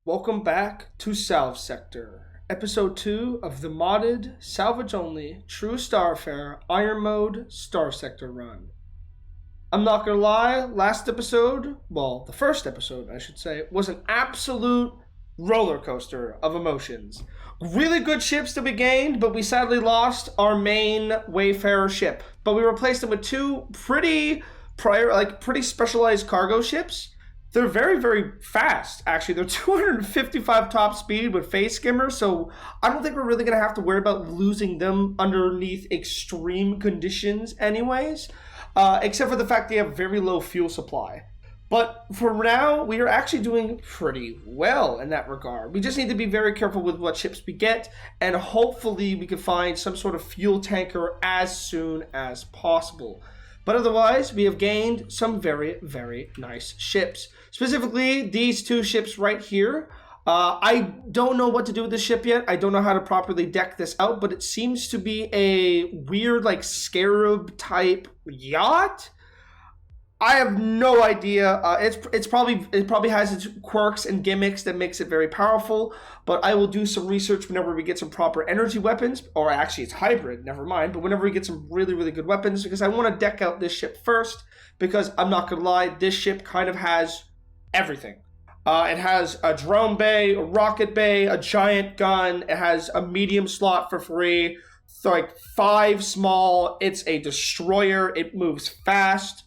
Welcome back to SalvSector, Episode 2 of the modded, salvage-only, true Starfare, IronMode Starsector run. I'm not gonna lie, last episode, well, the first episode, I should say, was an absolute roller coaster of emotions. Really good ships to be gained, but we sadly lost our main Wayfarer ship. But we replaced it with two pretty specialized cargo ships. They're very, very fast, actually. They're 255 top speed with face skimmer, so I don't think we're really going to have to worry about losing them underneath extreme conditions anyways, except for the fact they have very low fuel supply. But for now, we are actually doing pretty well in that regard. We just need to be very careful with what ships we get, and hopefully we can find some sort of fuel tanker as soon as possible. But otherwise, we have gained some very, very nice ships. Specifically, these two ships right here. I don't know what to do with this ship yet. I don't know how to properly deck this out, but it seems to be a weird, like, scarab-type yacht. I have no idea. It probably has its quirks and gimmicks that makes it very powerful, but I will do some research whenever we get some proper energy weapons, or actually it's hybrid, never mind, but whenever we get some really, really good weapons, because I want to deck out this ship first, because I'm not going to lie, this ship kind of has everything. It has a drone bay, a rocket bay, a giant gun, it has a medium slot for free, so like 5 small, it's a destroyer, it moves fast.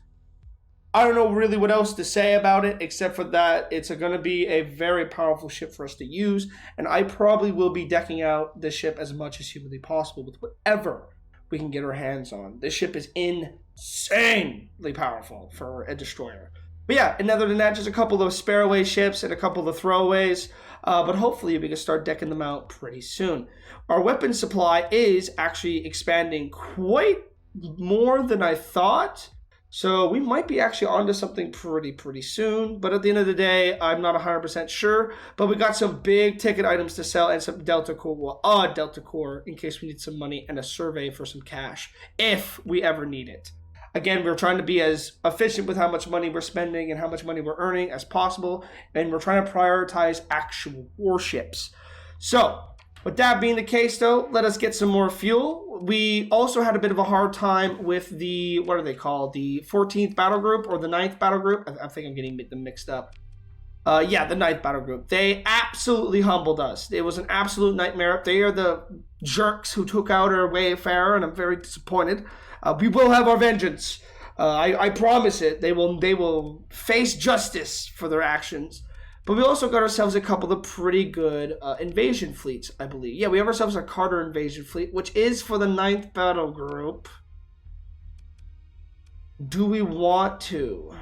I don't know really what else to say about it, except for that it's going to be a very powerful ship for us to use, and I probably will be decking out this ship as much as humanly possible with whatever we can get our hands on. This ship is insanely powerful for a destroyer. But yeah, and other than that, just a couple of spareaway ships and a couple of throwaways, but hopefully we can start decking them out pretty soon. Our weapon supply is actually expanding quite more than I thought. So we might be actually onto something pretty soon. But at the end of the day, I'm not 100% sure. But we got some big ticket items to sell and some Delta Core in case we need some money and a survey for some cash if we ever need it. Again, we're trying to be as efficient with how much money we're spending and how much money we're earning as possible. And we're trying to prioritize actual warships. So with that being the case, though, let us get some more fuel. We also had a bit of a hard time with the, what are they called? The 14th battle group or the 9th battle group? I think I'm getting them mixed up. Yeah, the 9th battle group. They absolutely humbled us. It was an absolute nightmare. They are the jerks who took out our Wayfarer, and I'm very disappointed. We will have our vengeance. I promise it. They will face justice for their actions. But we also got ourselves a couple of pretty good invasion fleets, I believe. Yeah, we have ourselves a Carter invasion fleet, which is for the 9th battle group. Do we want to?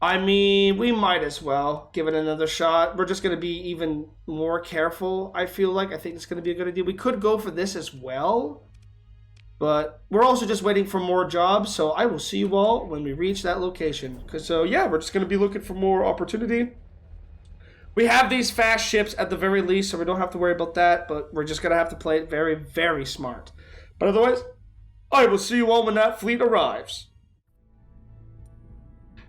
I mean, we might as well give it another shot. We're just going to be even more careful, I feel like. I think it's going to be a good idea. We could go for this as well. But we're also just waiting for more jobs, so I will see you all when we reach that location. Yeah, we're just going to be looking for more opportunity. We have these fast ships at the very least, so we don't have to worry about that, but we're just going to have to play it very, very smart. But otherwise, I will see you all when that fleet arrives.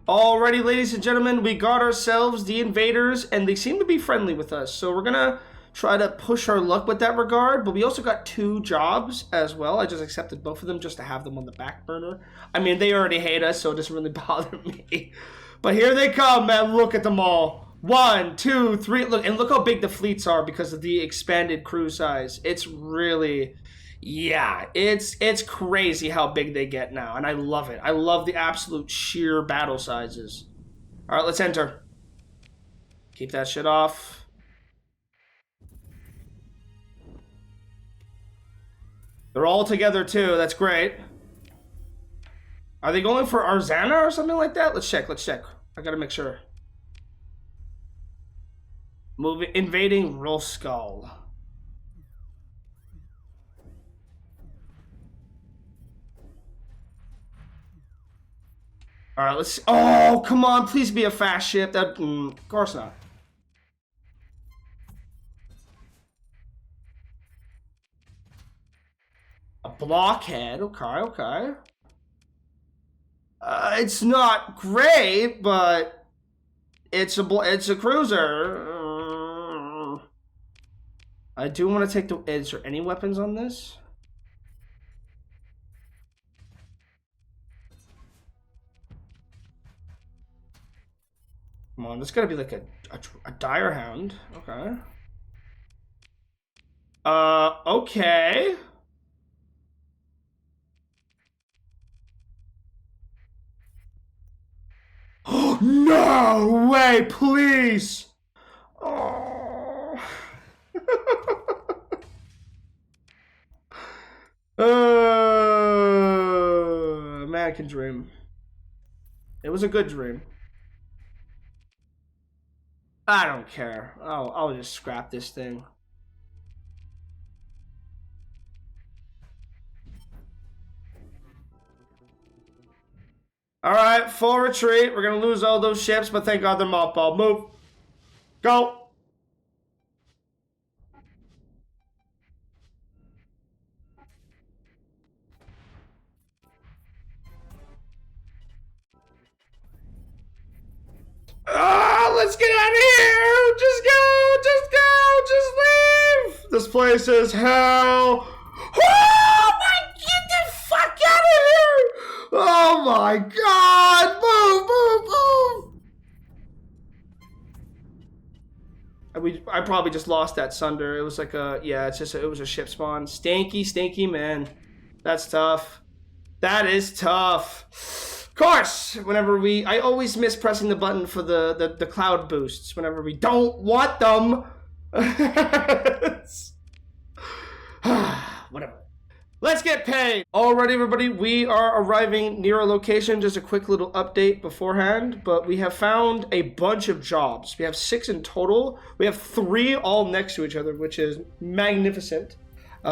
Alrighty, ladies and gentlemen, we got ourselves the invaders, and they seem to be friendly with us, so we're going to try to push our luck with that regard. But we also got 2 jobs as well. I just accepted both of them just to have them on the back burner. I mean, they already hate us, so it doesn't really bother me. But here they come, man. Look at them all. 1, 2, 3. Look, and look how big the fleets are because of the expanded crew size. It's really, yeah, it's crazy how big they get now, and I love it. I love the absolute sheer battle sizes. All right, let's enter. Keep that shit off. They're all together too. That's great. Are they going for Arzana or something like that? Let's check. I gotta make sure. Invading Roskal. All right, let's see. Oh, come on. Please be a fast ship. That, of course not. A blockhead. Okay. It's not great, but it's a cruiser. I do want to take the... Is there any weapons on this? Come on, there's gotta be like a dire hound. Okay. Okay. Oh, no way, please. Oh. American dream. It was a good dream. I don't care. I'll just scrap this thing. Alright, full retreat. We're gonna lose all those ships, but thank God they're mothballed. Move. Go. Let's get out of here! Just go! Just go! Just leave! This place is hell! Oh my... Get the fuck out of here! Oh my God! Move! Move! Move! I probably just lost that Sunder. It was like a... Yeah, it's just it was a ship spawn. Stanky, man. That's tough. That is tough. Of course, whenever I always miss pressing the button for the cloud boosts whenever we don't want them. Whatever. Let's get paid. Alright, everybody, we are arriving near a location. Just a quick little update beforehand, but we have found a bunch of jobs. We have 6 in total. We have 3 all next to each other, which is magnificent.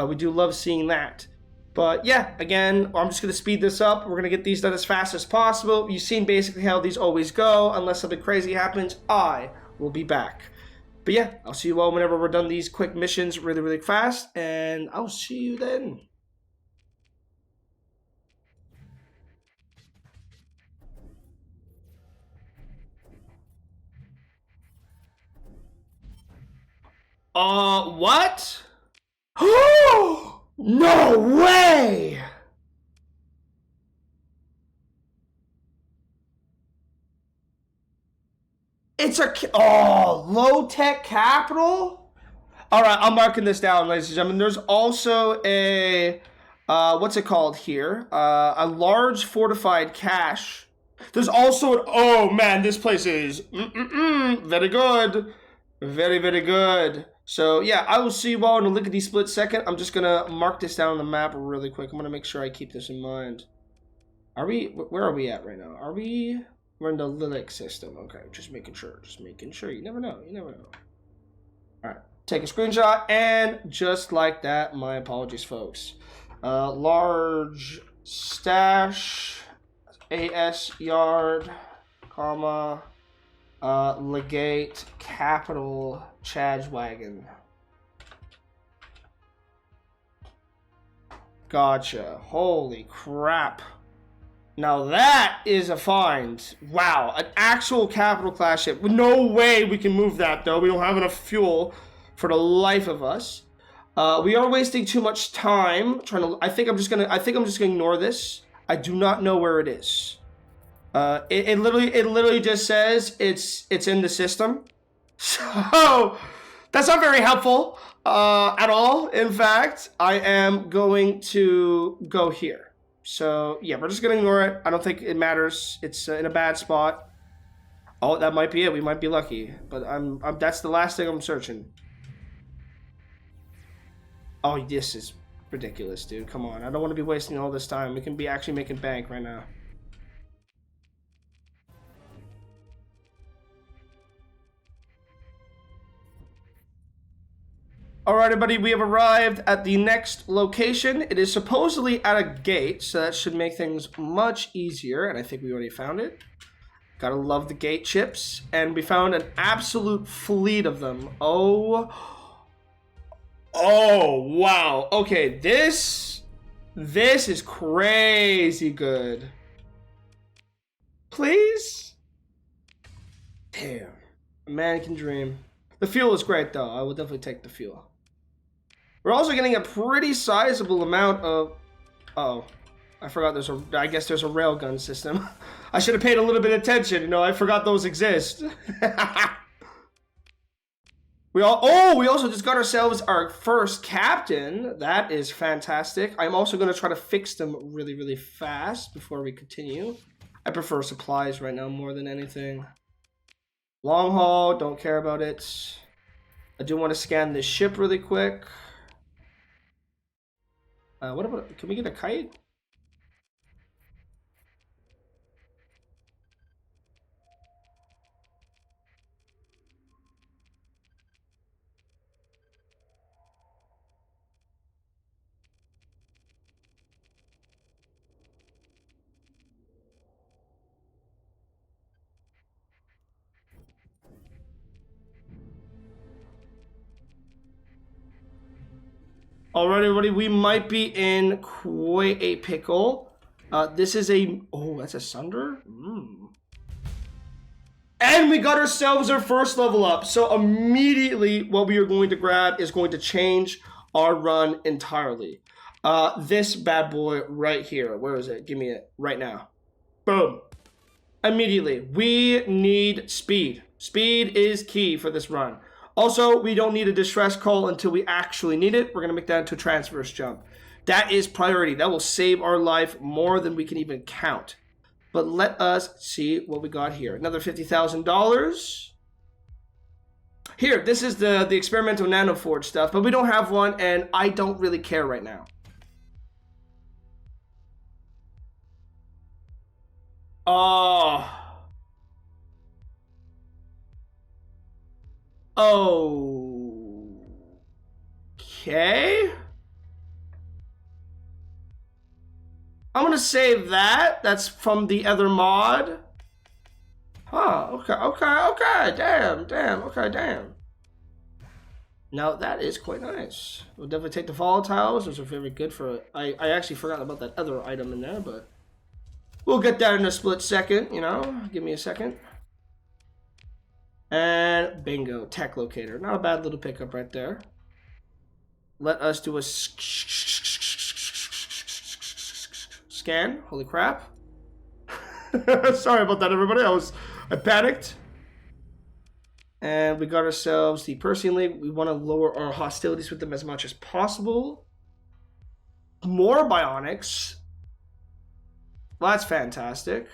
We do love seeing that. But yeah, again, I'm just going to speed this up. We're going to get these done as fast as possible. You've seen basically how these always go. Unless something crazy happens, I will be back. But yeah, I'll see you all whenever we're done these quick missions really fast. And I'll see you then. What? No way! It's a... low-tech capital? Alright, I'm marking this down, ladies and gentlemen. There's also a... what's it called here? A large fortified cache. There's also an... Oh, man, this place is... very good. Very good. So, yeah, I will see you all in a lickety-split second. I'm just going to mark this down on the map really quick. I'm going to make sure I keep this in mind. Where are we at right now? We're in the Lilac system. Okay, just making sure. You never know. All right, take a screenshot, and just like that, my apologies, folks. Large stash, AS yard, comma, legate, capital, Chad's wagon. Gotcha. Holy crap. Now that is a find. Wow, an actual capital class ship. No way we can move that though. We don't have enough fuel for the life of us. We are wasting too much time trying to... I think I'm just gonna ignore this. I do not know where it is. It literally just says it's in the system. So that's not very helpful at all. In fact, I am going to go here. So yeah, we're just gonna ignore it. I don't think it matters. It's in a bad spot. Oh, that might be it. We might be lucky, but I'm that's the last thing I'm searching. Oh, this is ridiculous, dude. Come on, I don't want to be wasting all this time. We can be actually making bank right now. Alright, everybody, we have arrived at the next location. It is supposedly at a gate, so that should make things much easier, and I think we already found it. Gotta love the gate chips. And we found an absolute fleet of them. Oh, wow. Okay, this is crazy good. Please? Damn. A man can dream. The fuel is great, though. I will definitely take the fuel. We're also getting a pretty sizable amount of... Uh-oh. I forgot there's a... I guess there's a railgun system. I should have paid a little bit of attention. You know, I forgot those exist. We also just got ourselves our first captain. That is fantastic. I'm also going to try to fix them really, really fast before we continue. I prefer supplies right now more than anything. Long haul, don't care about it. I do want to scan this ship really quick. What about, can we get a kite? Alright, everybody, we might be in quite a pickle. This is a... Oh, that's a Sunder? And we got ourselves our first level up. So immediately what we are going to grab is going to change our run entirely. This bad boy right here. Where is it? Give me it right now. Boom. Immediately. We need speed. Speed is key for this run. Also, we don't need a distress call until we actually need it. We're going to make that into a transverse jump. That is priority. That will save our life more than we can even count. But let us see what we got here. Another $50,000. Here, this is the experimental nanoforge stuff, but we don't have one, and I don't really care right now. Oh. Okay. I'm gonna save that. That's from the other mod. Huh, okay. Damn. Now that is quite nice. We'll definitely take the volatiles. Those are very good for... I actually forgot about that other item in there, but... We'll get that in a split second, you know? Give me a second. And bingo, tech locator. Not a bad little pickup right there. Let us do a scan. Holy crap. Sorry about that, everybody. I panicked. And we got ourselves the Persean League. We want to lower our hostilities with them as much as possible. More bionics. Well, that's fantastic.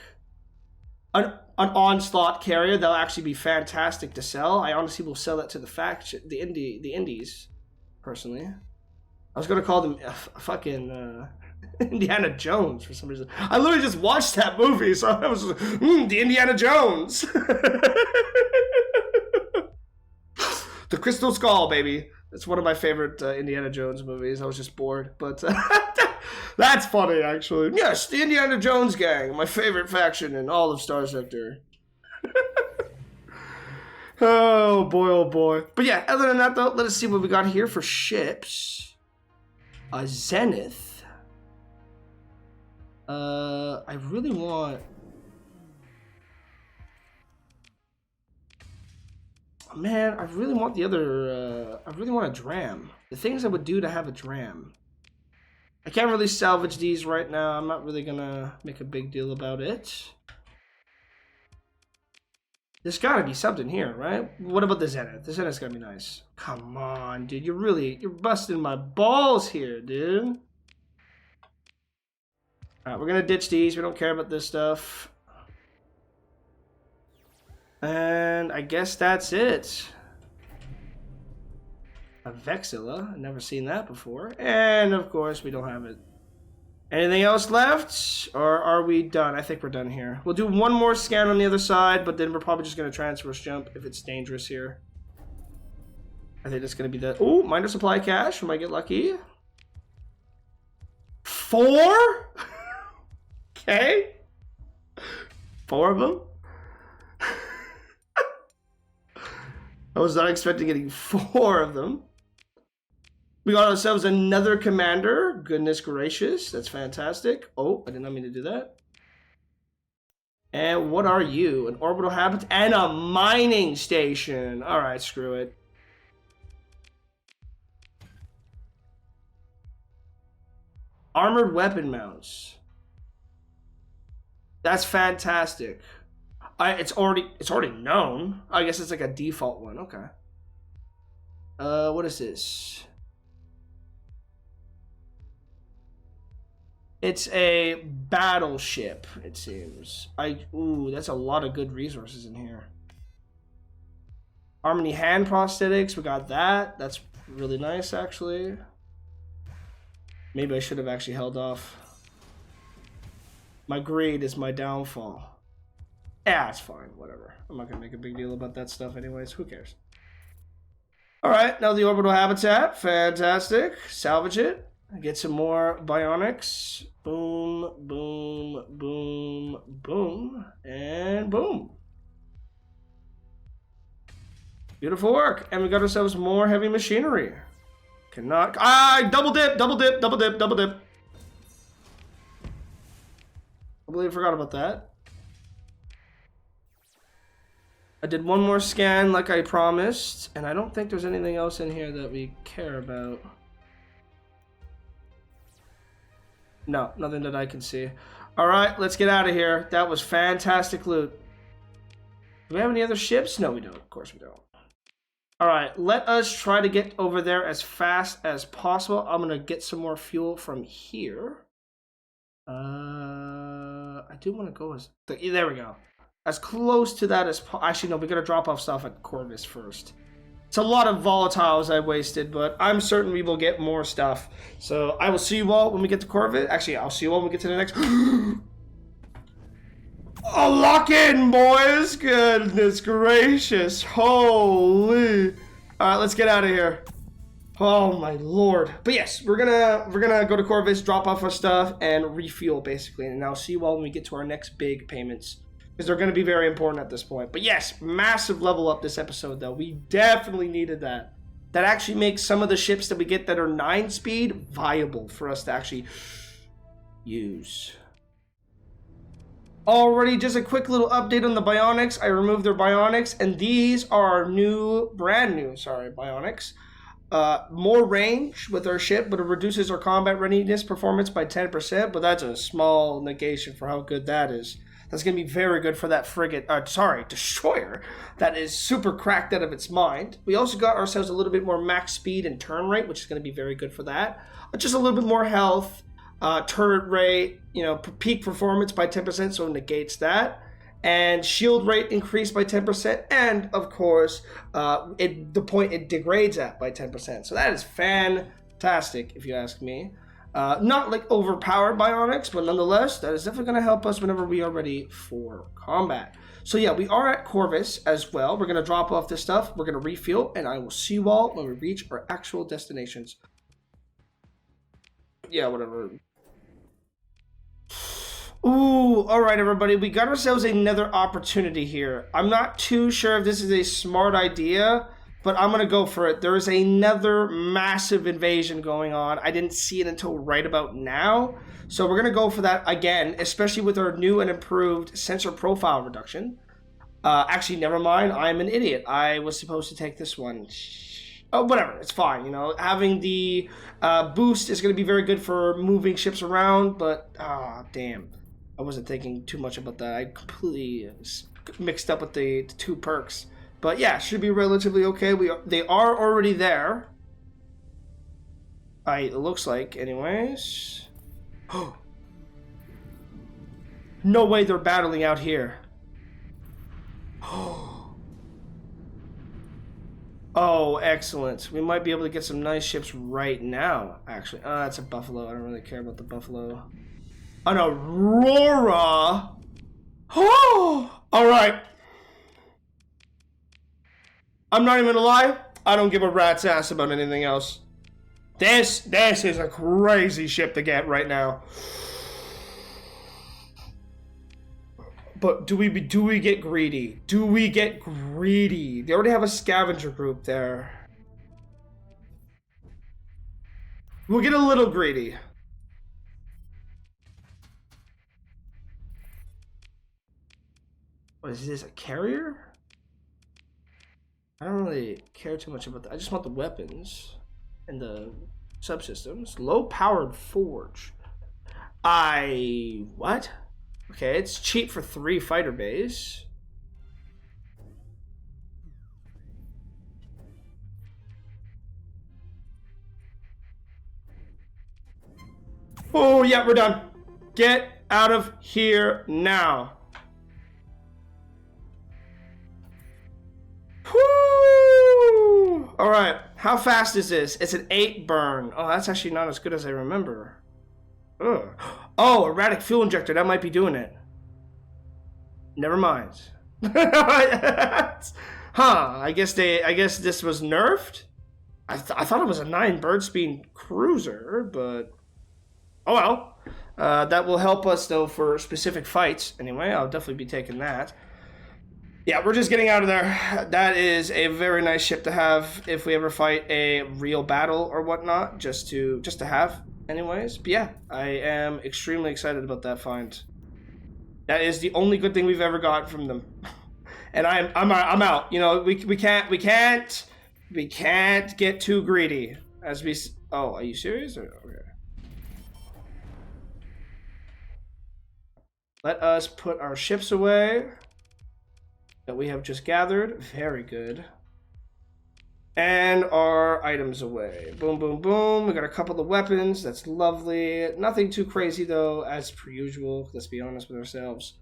An onslaught carrier, that'll actually be fantastic to sell. I honestly will sell that to the faction, the indies, personally. I was gonna call them fucking Indiana Jones for some reason. I literally just watched that movie, so I was the Indiana Jones. The Crystal Skull, baby. It's one of my favorite Indiana Jones movies. I was just bored, but that's funny, actually. Yes, the Indiana Jones gang, my favorite faction in all of Starsector. Oh boy. But yeah, other than that, though, let us see what we got here for ships. A Zenith. I really want... Man, I really want the other, I really want a dram. The things I would do to have a dram. I can't really salvage these right now. I'm not really gonna make a big deal about it. There's gotta be something here, right? What about the Zenith? The Zenith's gotta be nice. Come on, dude. You're busting my balls here, dude. Alright, we're gonna ditch these. We don't care about this stuff. And I guess that's it. A Vexilla. I've never seen that before. And of course, we don't have it. Anything else left? Or are we done? I think we're done here. We'll do one more scan on the other side, but then we're probably just going to transverse jump if it's dangerous here. I think that's going to be the... Oh, minor supply cache. We might get lucky. 4? Okay. 4 of them. I was not expecting getting 4 of them. We got ourselves another commander. Goodness gracious. That's fantastic. Oh, I did not mean to do that. And what are you? An orbital habitat and a mining station. All right, screw it. Armored weapon mounts. That's fantastic. It's already known. I guess it's like a default one. Okay. What is this? It's a battleship, it seems. Ooh, that's a lot of good resources in here. Harmony hand prosthetics, we got that. That's really nice, actually. Maybe I should have actually held off. My greed is my downfall. Yeah, it's fine, whatever. I'm not gonna make a big deal about that stuff anyways, who cares? Alright, now the orbital habitat, fantastic. Salvage it. Get some more bionics. Boom, boom, boom, boom, and boom. Beautiful work. And we got ourselves more heavy machinery. Cannot. Double dip, double dip, double dip, double dip. I believe I forgot about that. I did one more scan like I promised, and I don't think there's anything else in here that we care about. No, nothing that I can see. Alright, let's get out of here. That was fantastic loot. Do we have any other ships? No, we don't. Of course we don't. Alright, let us try to get over there as fast as possible. I'm going to get some more fuel from here. I do want to go as... There we go. As close to that as... Actually, no, we got to drop off stuff at Corvus first. It's a lot of volatiles I wasted, but I'm certain we will get more stuff. So I will see you all when we get to Corvus. Actually, I'll see you all when we get to the next... Oh, lock in, boys! Goodness gracious. Holy. Alright, let's get out of here. Oh my lord. But yes, we're gonna go to Corvus, drop off our stuff, and refuel basically. And I'll see you all when we get to our next big payments. Because they're going to be very important at this point. But yes, massive level up this episode, though. We definitely needed that. That actually makes some of the ships that we get that are 9-speed viable for us to actually use. Already, just a quick little update on the bionics. I removed their bionics, and these are our brand new bionics. More range with our ship, but it reduces our combat readiness performance by 10%. But that's a small negation for how good that is. That's going to be very good for that destroyer that is super cracked out of its mind. We also got ourselves a little bit more max speed and turn rate, which is going to be very good for that. Just a little bit more health, turret rate, peak performance by 10%, so it negates that. And shield rate increased by 10%, and of course, the point it degrades at by 10%. So that is fantastic, if you ask me. Not like overpowered bionics, but nonetheless, that is definitely going to help us whenever we are ready for combat. So yeah, we are at Corvus as well. We're going to drop off this stuff. We're going to refuel, and I will see you all when we reach our actual destinations. Yeah, whatever. Ooh, alright everybody, we got ourselves another opportunity here. I'm not too sure if this is a smart idea, but I'm going to go for it. There is another massive invasion going on. I didn't see it until right about now. So we're going to go for that again, especially with our new and improved sensor profile reduction. Actually, never mind. I'm an idiot. I was supposed to take this one. Oh, whatever. It's fine. Having the boost is going to be very good for moving ships around, but damn. I wasn't thinking too much about that. I completely mixed up with the two perks. But yeah, should be relatively okay. They are already there. It looks like, anyways. No way they're battling out here. Oh, excellent. We might be able to get some nice ships right now, actually. Oh, that's a Buffalo. I don't really care about the Buffalo. An Aurora? Oh! Alright. I'm not even gonna lie. I don't give a rat's ass about anything else. This is a crazy ship to get right now. But do we get greedy? Do we get greedy? They already have a scavenger group there. We'll get a little greedy. What is this, a carrier? I don't really care too much about that. I just want the weapons and the subsystems. Low-powered forge. What? Okay, it's cheap for 3 fighter bays. Oh, yeah, we're done. Get out of here now. Whoo! All right, how fast is this? It's an 8 burn. Oh, that's actually not as good as I remember. Ugh. Oh, erratic fuel injector. That might be doing it. Never mind. Huh? I guess this was nerfed. I thought it was a 9 bird speed cruiser, but oh well. That will help us though for specific fights. Anyway, I'll definitely be taking that. Yeah, we're just getting out of there. That is a very nice ship to have if we ever fight a real battle or whatnot. Just to have. Anyways, but yeah, I am extremely excited about that find. That is the only good thing we've ever got from them, and I'm out. You know, we can't get too greedy as we. Oh, are you serious? Okay. Let us put our ships away that we have just gathered. Very good. And our items away. Boom, boom, boom. We got a couple of weapons. That's lovely. Nothing too crazy, though, as per usual. Let's be honest with ourselves.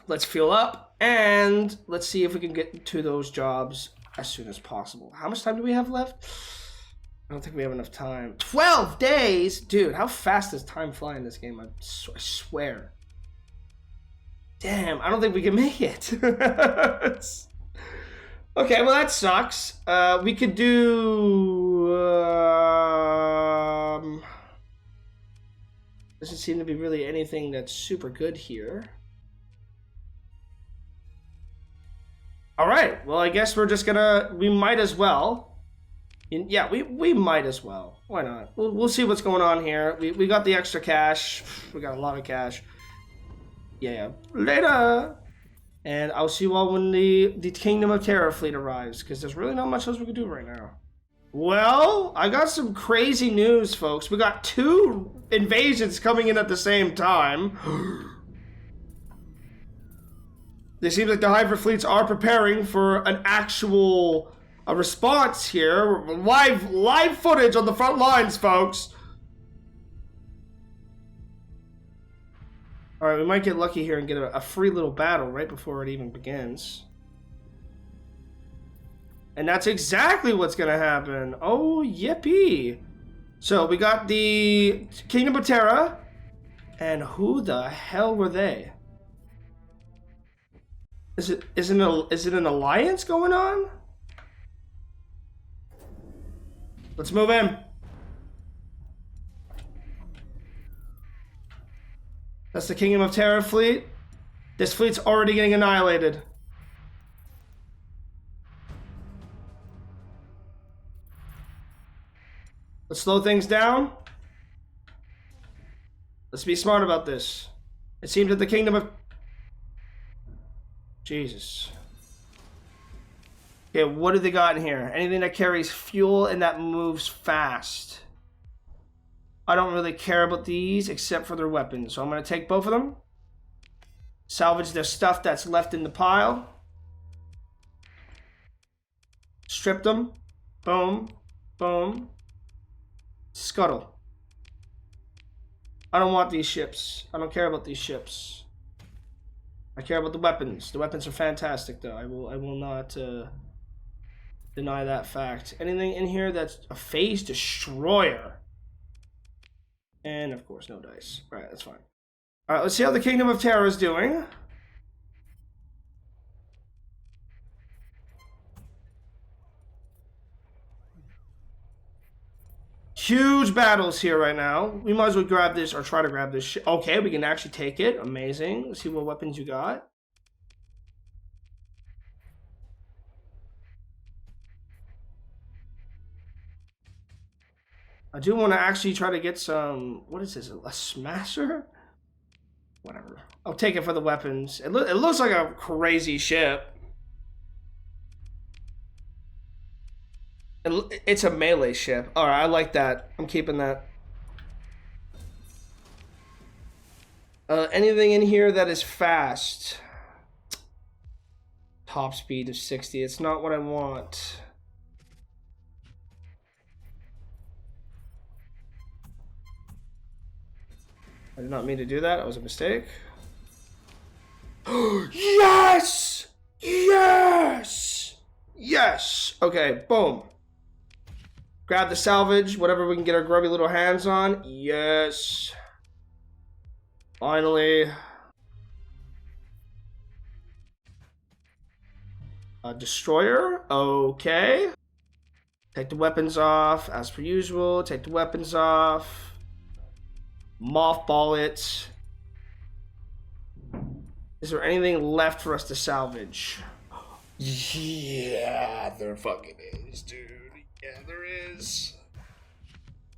Let's fuel up, and let's see if we can get to those jobs as soon as possible. How much time do we have left? I don't think we have enough time. 12 days? Dude, how fast does time fly in this game? I swear. Damn, I don't think we can make it. Okay, well that sucks. We could do... doesn't seem to be really anything that's super good here. Alright, well I guess we're just gonna... We might as well. Yeah, we might as well. Why not? We'll see what's going on here. We got the extra cash. We got a lot of cash. Yeah. Later! And I'll see you all when the Kingdom of Terror fleet arrives, because there's really not much else we can do right now. Well, I got some crazy news, folks. We got 2 invasions coming in at the same time. It seems like the Hydra fleets are preparing for an actual response here. Live footage on the front lines, folks. Alright, we might get lucky here and get a free little battle right before it even begins. And that's exactly what's going to happen. Oh, yippee. So, we got the Kingdom of Terra. And who the hell were they? Is it an alliance going on? Let's move in. That's the Kingdom of Terror fleet. This fleet's already getting annihilated. Let's slow things down. Let's be smart about this. It seems that the Kingdom of... Jesus. Okay, what do they got in here? Anything that carries fuel and that moves fast. I don't really care about these except for their weapons. So I'm going to take both of them. Salvage the stuff that's left in the pile. Strip them. Boom. Boom. Scuttle. I don't want these ships. I don't care about these ships. I care about the weapons. The weapons are fantastic though. I will not deny that fact. Anything in here that's a phase destroyer? And of course, no dice. Alright, that's fine. Alright, let's see how the Kingdom of Terror is doing. Huge battles here right now. We might as well grab this or try to grab this. Okay, we can actually take it. Amazing. Let's see what weapons you got. I do want to actually try to get some... What is this? A smasher? Whatever. I'll take it for the weapons. It looks like a crazy ship. It's a melee ship. Alright, I like that. I'm keeping that. Anything in here that is fast? Top speed of 60. It's not what I want. I did not mean to do that. That was a mistake. Yes! Yes! Yes! Okay, boom. Grab the salvage, whatever we can get our grubby little hands on. Yes. Finally. A destroyer. Okay. Take the weapons off, as per usual. Take the weapons off. Mothball it. Is there anything left for us to salvage? Yeah, there fucking is, dude. Yeah, there is.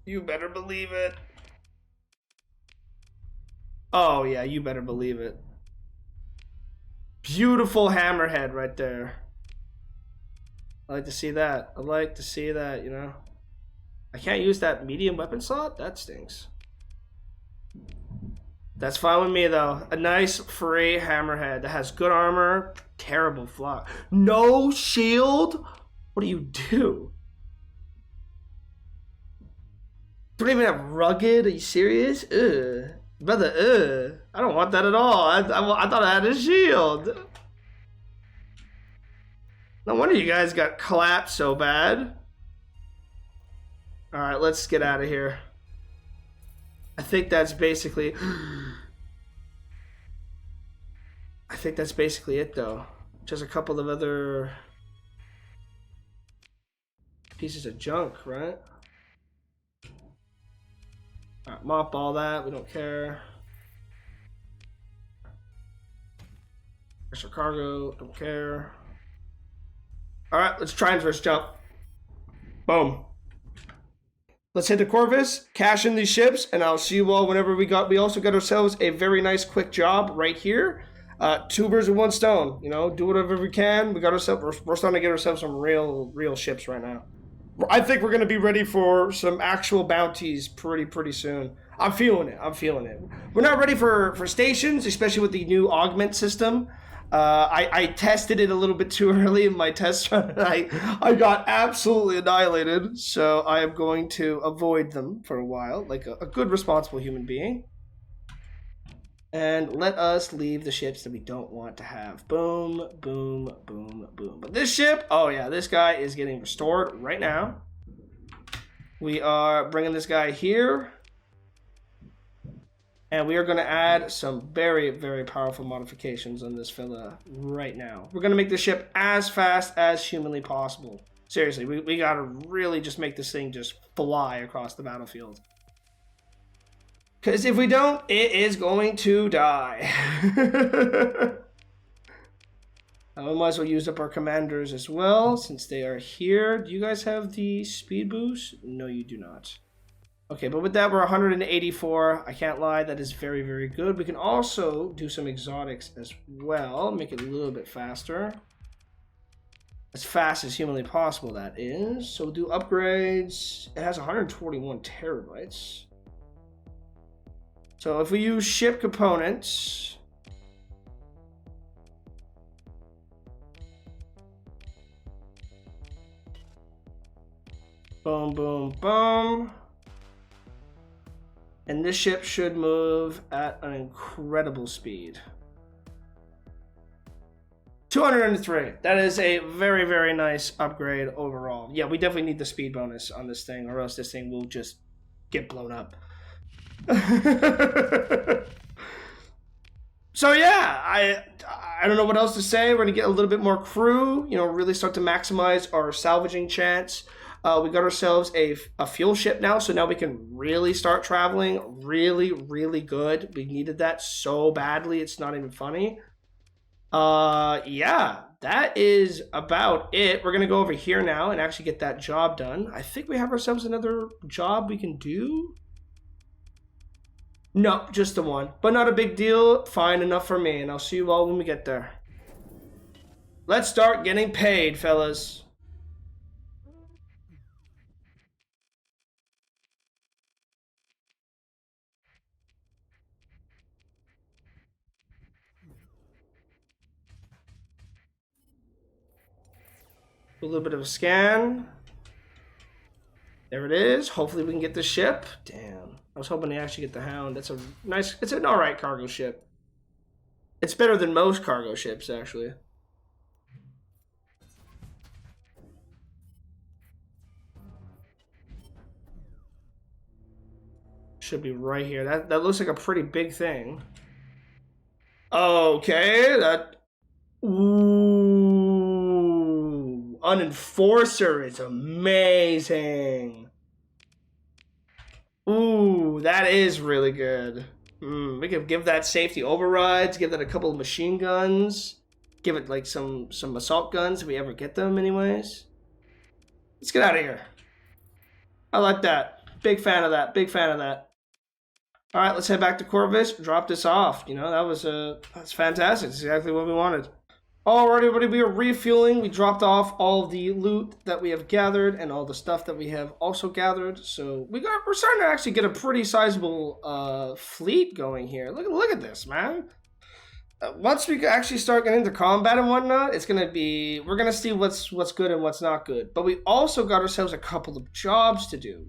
You better believe it. Oh, yeah, you better believe it. Beautiful hammerhead right there. I like to see that. I like to see that, you know. I can't use that medium weapon slot? That stinks. That's fine with me, though. A nice free hammerhead that has good armor. Terrible fly. No shield? What do you do? Don't even have rugged? Are you serious? Ugh. Brother, I don't want that at all. I thought I had a shield. No wonder you guys got clapped so bad. Alright, let's get out of here. I think that's basically... I think that's basically it, though. Just a couple of other... pieces of junk, right? Alright, mothball that. We don't care. Extra cargo. Don't care. Alright, let's try and first jump. Boom. Let's hit the Corvus, cash in these ships, and I'll see you all whenever we also got ourselves a very nice quick job right here. 2 birds with 1 stone. You know, do whatever we can. We got ourselves. We're starting to get ourselves some real ships right now. I think we're gonna be ready for some actual bounties pretty soon. I'm feeling it. I'm feeling it. We're not ready for stations, especially with the new augment system. I tested it a little bit too early in my test run, and I got absolutely annihilated. So I am going to avoid them for a while, like a good responsible human being. And let us leave the ships that we don't want to have. Boom, boom, boom, boom. But this ship, oh yeah, this guy is getting restored right now. We are bringing this guy here. And we are going to add some very powerful modifications on this fella right now. We're going to make this ship as fast as humanly possible. Seriously, we got to really just make this thing just fly across the battlefield. Because if we don't, it is going to die. We might as well use up our commanders as well, since they are here. Do you guys have the speed boost? No, you do not. Okay, but with that, we're 184. I can't lie, that is very good. We can also do some exotics as well, make it a little bit faster. As fast as humanly possible, that is. So we'll do upgrades. It has 121 terabytes. So if we use ship components, boom, boom, boom. And this ship should move at an incredible speed. 203. That is a very nice upgrade overall. Yeah, we definitely need the speed bonus on this thing, or else this thing will just get blown up. So yeah, I don't know what else to say. We're gonna get a little bit more crew, you know, really start to maximize our salvaging chance. We got ourselves a fuel ship now, so now we can really start traveling really good. We needed that so badly, it's not even funny. Yeah, that is about it. We're gonna go over here now and actually get that job done. I think we have ourselves another job we can do. Nope, just the one. But not a big deal. Fine enough for me, and I'll see you all when we get there. Let's start getting paid, fellas. A little bit of a scan. There it is. Hopefully we can get the ship. Damn. I was hoping to actually get the Hound. That's a nice... It's an alright cargo ship. It's better than most cargo ships, actually. Should be right here. That looks like a pretty big thing. Okay, that... Ooh, an enforcer is amazing. Ooh, that is really good. We could give that safety overrides, give that a couple of machine guns, give it like some assault guns if we ever get them anyways. Let's get out of here. I like that. Big fan of that. Big fan of that. All right, let's head back to Corvus, drop this off. You know, that's fantastic. That's exactly what we wanted. Alright, everybody, we are refueling. We dropped off all of the loot that we have gathered and all the stuff that we have also gathered. So we're starting to actually get a pretty sizable fleet going here. Look at this, man. Once we actually start getting into combat and whatnot, we're gonna see what's good and what's not good. But we also got ourselves a couple of jobs to do.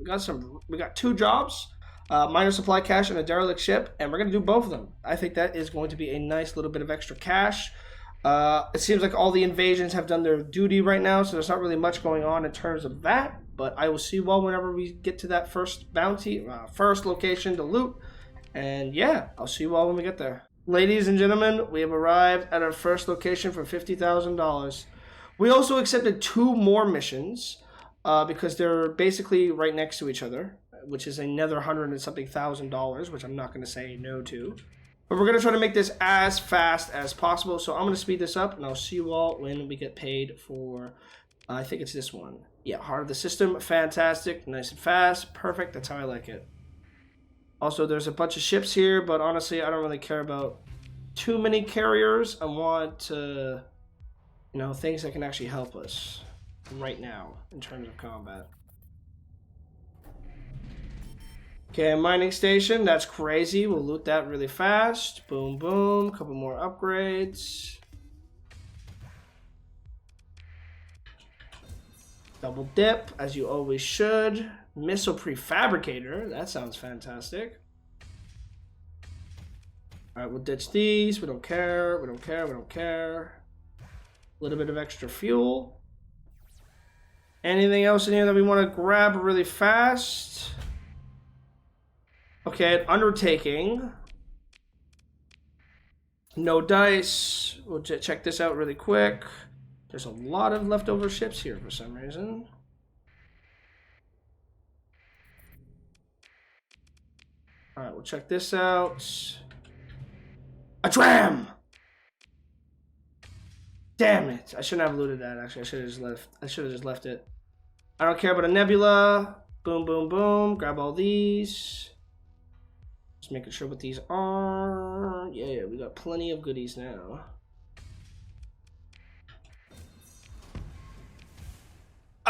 We got 2 jobs. Minor supply cache and a derelict ship, and we're going to do both of them. I think that is going to be a nice little bit of extra cash. It seems like all the invasions have done their duty right now, so there's not really much going on in terms of that, but I will see you all whenever we get to that first bounty, first location to loot, and yeah, I'll see you all when we get there. Ladies and gentlemen, we have arrived at our first location for $50,000. We also accepted 2 more missions, because they're basically right next to each other, which is another $100 and something thousand, which I'm not going to say no to. But we're going to try to make this as fast as possible, so I'm going to speed this up, and I'll see you all when we get paid for, I think it's this one. Yeah, Heart of the System, fantastic, nice and fast, perfect, that's how I like it. Also, there's a bunch of ships here, but honestly, I don't really care about too many carriers. I want, things that can actually help us right now in terms of combat. Okay, mining station, that's crazy. We'll loot that really fast. Boom, boom. Couple more upgrades. Double dip, as you always should. Missile prefabricator, that sounds fantastic. Alright, we'll ditch these. We don't care, we don't care, we don't care. A little bit of extra fuel. Anything else in here that we want to grab really fast? Okay, undertaking. No dice. We'll check this out really quick. There's a lot of leftover ships here for some reason. Alright, we'll check this out. A tram! Damn it. I shouldn't have looted that, actually. I should have just left it. I don't care about a nebula. Boom, boom, boom. Grab all these. Just making sure what these are. Yeah, we got plenty of goodies now.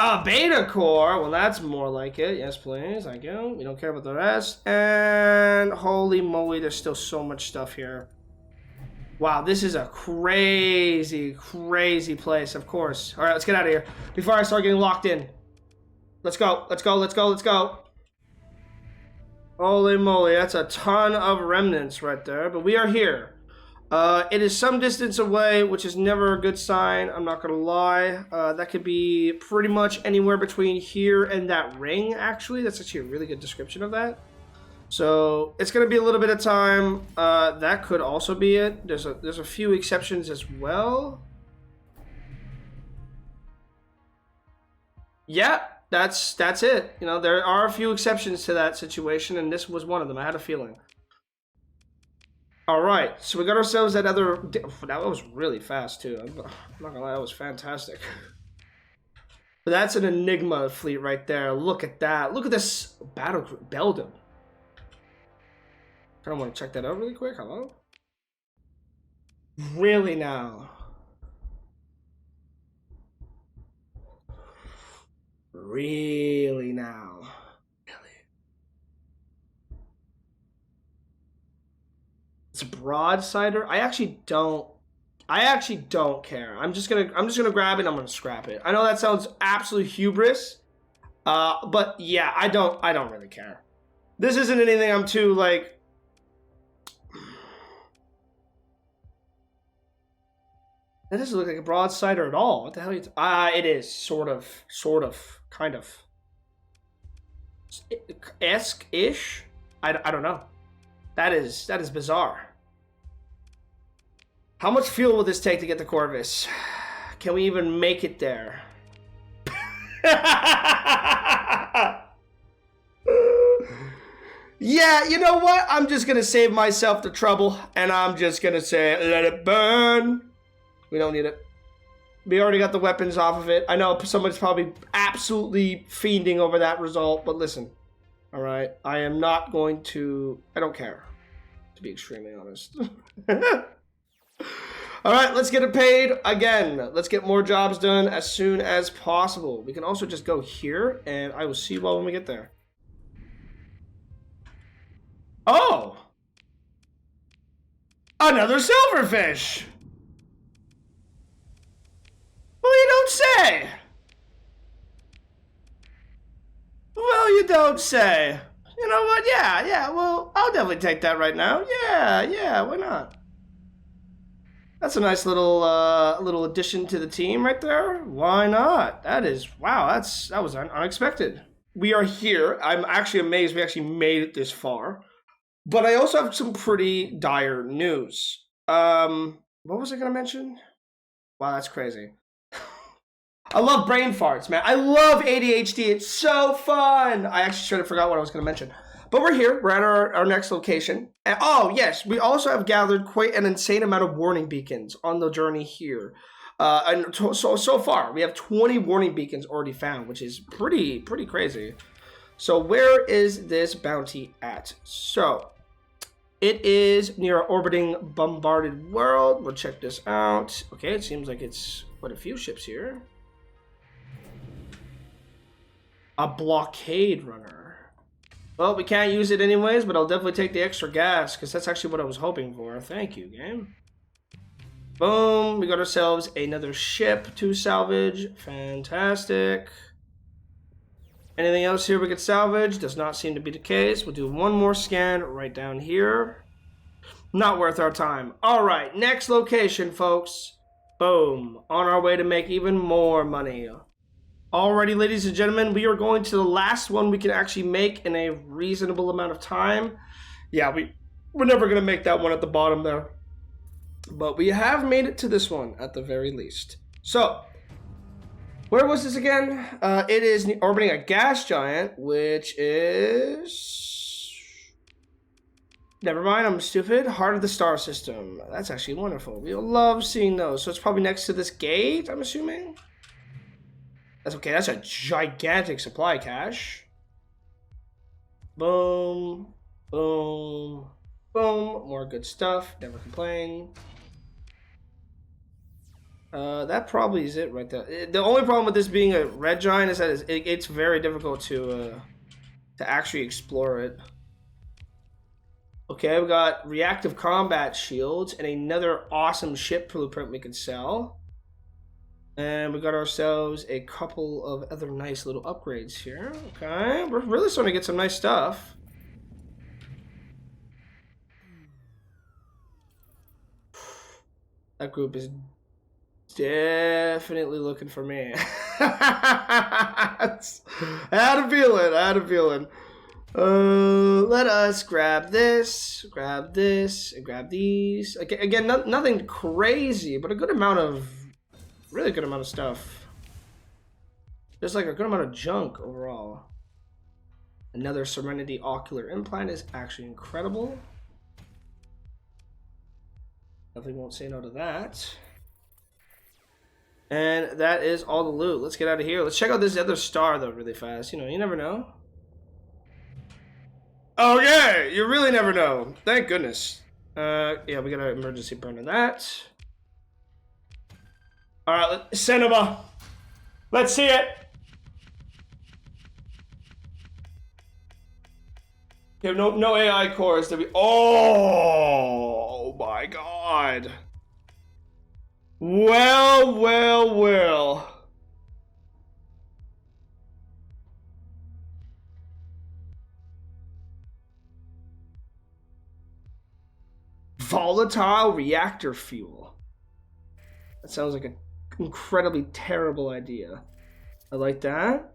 A beta core. Well, that's more like it. Yes, please. Thank you. We don't care about the rest. And holy moly, there's still so much stuff here. Wow, this is a crazy, crazy place, of course. All right, let's get out of here before I start getting locked in. Let's go. Let's go. Let's go. Let's go. Holy moly, that's a ton of remnants right there. But we are here. It is some distance away, which is never a good sign. I'm not going to lie. That could be pretty much anywhere between here and that ring, actually. That's actually a really good description of that. So it's going to be a little bit of time. That could also be it. There's a few exceptions as well. Yeah, that's it. You know, there are a few exceptions to that situation, and this was one of them. I had a feeling. All right, so we got ourselves that other. That was really fast too. I'm not gonna lie, that was fantastic. But that's an Enigma fleet right there. Look at that. Look at this battle Beldam. kind of want to check that out really quick. Hello? Really now? Really now? Really? It's a broadsider? I actually don't care. I'm just gonna grab it and I'm gonna scrap it. I know that sounds absolute hubris. But yeah, I don't really care. This isn't anything I'm too like. That doesn't look like a broadsider at all. What the hell are you? It is sort of, kind of, ish. I don't know. That is bizarre. How much fuel will this take to get to Corvus? Can we even make it there? Yeah, you know what? I'm just gonna save myself the trouble, and I'm just gonna say, let it burn. We don't need it. We already got the weapons off of it. I know someone's probably absolutely fiending over that result, but listen. Alright, I am not going to... I don't care, to be extremely honest. Alright, let's get it paid again. Let's get more jobs done as soon as possible. We can also just go here, and I will see you all when we get there. Oh! Another silverfish! Well, you don't say. Well, you don't say. You know what? Yeah, well, I'll definitely take that right now. Yeah, why not? That's a nice little addition to the team right there. Why not? That is, wow, that was unexpected. We are here. I'm actually amazed we actually made it this far. But I also have some pretty dire news. What was I gonna mention? Wow, that's crazy. I love brain farts, man. I love ADHD. It's so fun. I actually should have forgot what I was going to mention. But we're here. We're at our next location. And oh, yes, we also have gathered quite an insane amount of warning beacons on the journey here. And so far, we have 20 warning beacons already found, which is pretty crazy. So where is this bounty at? So it is near our orbiting bombarded world. We'll check this out. Okay, it seems like it's quite a few ships here. A blockade runner. Well, we can't use it anyways, but I'll definitely take the extra gas, because that's actually what I was hoping for. Thank you, game. Boom. We got ourselves another ship to salvage. Fantastic. Anything else here we could salvage? Does not seem to be the case. We'll do one more scan right down here. Not worth our time. Alright, next location, folks. Boom. On our way to make even more money. Alrighty, ladies and gentlemen, we are going to the last one we can actually make in a reasonable amount of time. Yeah, we're never going to make that one at the bottom there. But we have made it to this one at the very least. So, where was this again? It is orbiting a gas giant, which is... Never mind, I'm stupid. Heart of the star system. That's actually wonderful. We love seeing those. So it's probably next to this gate, I'm assuming? That's okay, that's a gigantic supply cache. Boom, boom, boom. More good stuff, never complain. That probably is it right there. The only problem with this being a red giant is that it's very difficult to actually explore it. Okay, we got reactive combat shields and another awesome ship blueprint we can sell. And we got ourselves a couple of other nice little upgrades here. Okay, we're really starting to get some nice stuff. That group is definitely looking for me. I had a feeling. Let us grab this, and grab these. Again, nothing crazy, but a good amount of... Really good amount of stuff. Just like a good amount of junk overall. Another Serenity Ocular Implant is actually incredible. Definitely won't say no to that. And that is all the loot. Let's get out of here. Let's check out this other star though really fast. You know, you never know. Okay, you really never know. Thank goodness. Yeah, we got an emergency burn of that. Alright, cinema. Let's see it. You have no AI cores. Oh my god. Well. Volatile reactor fuel. That sounds like an incredibly terrible idea. I like that.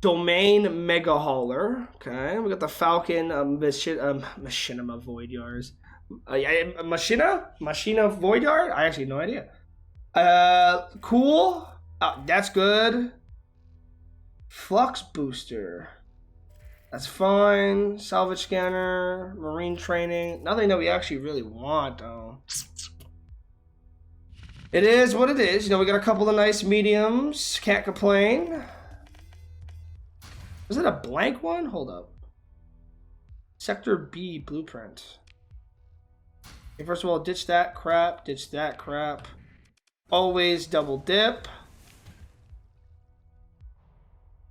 Domain Mega Hauler. Okay, we got the Falcon Machinima Void Yards. Machina Void Yard? I actually have no idea. Cool. That's good. Flux Booster. That's fine. Salvage Scanner. Marine Training. Nothing that we actually really want, though. It is what it is. You know, we got a couple of nice mediums. Can't complain. Was it a blank one? Hold up. Sector B blueprint. Okay, first of all, ditch that crap. Ditch that crap. Always double dip.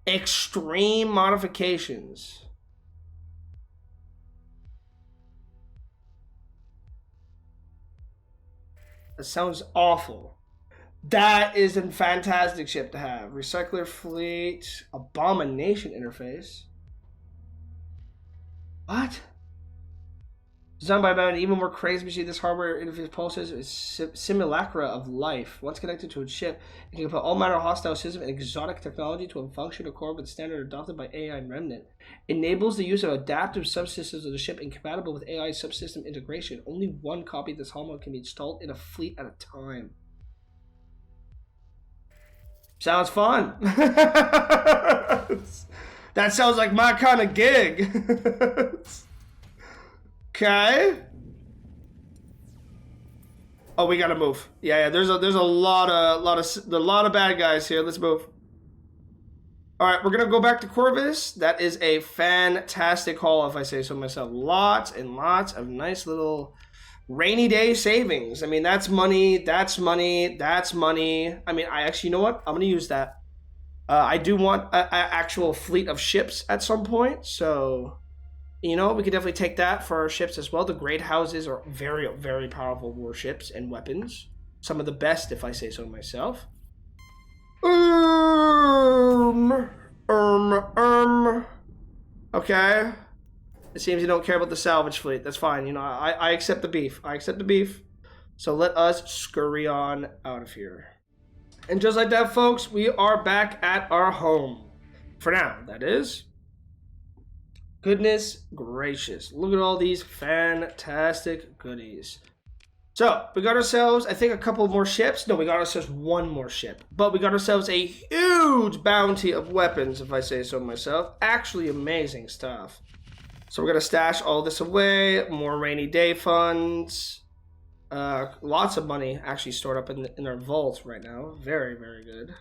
Extreme modifications. That sounds awful. That is a fantastic ship to have. Recycler fleet. Abomination interface. What? Designed by an even more crazy machine, this hardware interface pulses is simulacra of life. Once connected to its ship, it can put all manner of hostile systems and exotic technology to function accord with the standard adopted by AI and Remnant. Enables the use of adaptive subsystems of the ship incompatible with AI subsystem integration. Only one copy of this hallmark can be installed in a fleet at a time. Sounds fun. That sounds like my kind of gig. Okay. Oh, we gotta move. Yeah. There's a lot of bad guys here. Let's move. All right, we're gonna go back to Corvus. That is a fantastic haul, if I say so myself. Lots and lots of nice little rainy day savings. I mean, that's money. That's money. That's money. I mean, I actually, you know what? I'm gonna use that. I do want an actual fleet of ships at some point, so. You know, we could definitely take that for our ships as well. The great houses are very, very powerful warships and weapons. Some of the best, if I say so myself. Okay. It seems you don't care about the salvage fleet. That's fine. You know, I accept the beef. I accept the beef. So let us scurry on out of here. And just like that, folks, we are back at our home. For now, that is. Goodness gracious. Look at all these fantastic goodies. So, we got ourselves, I think, a couple more ships. No, we got ourselves one more ship. But we got ourselves a huge bounty of weapons, if I say so myself. Actually amazing stuff. So we're going to stash all this away. More rainy day funds. Lots of money actually stored up in our vault right now. Very, very good.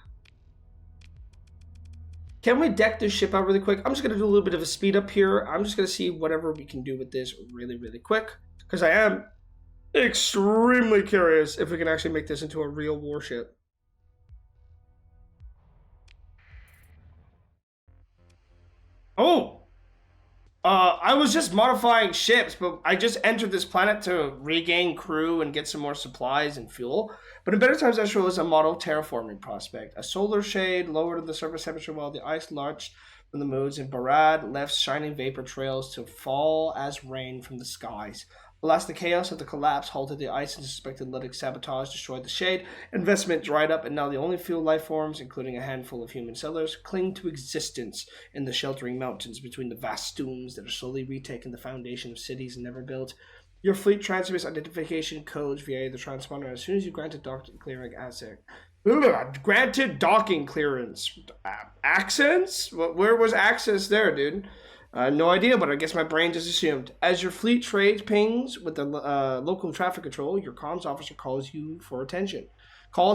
Can we deck this ship out really quick? I'm just going to do a little bit of a speed up here. I'm just going to see whatever we can do with this really, really quick. Because I am extremely curious if we can actually make this into a real warship. Oh! I was just modifying ships, but I just entered this planet to regain crew and get some more supplies and fuel. But in better times, I show is a model terraforming prospect. A solar shade lowered the surface temperature while the ice lurched from the moons, and Barad left shining vapor trails to fall as rain from the skies. Alas, the chaos of the collapse halted the ice and suspected Luddic sabotage destroyed the shade. Investment dried up, and now the only few life forms, including a handful of human settlers, cling to existence in the sheltering mountains between the vast dunes that are slowly retaking the foundation of cities never built. Your fleet transmits identification codes via the transponder as soon as you granted docking clearing access. Granted docking clearance. Accents? Where was access there, dude? No idea, but I guess my brain just assumed. As your fleet trades pings with the local traffic control, your comms officer calls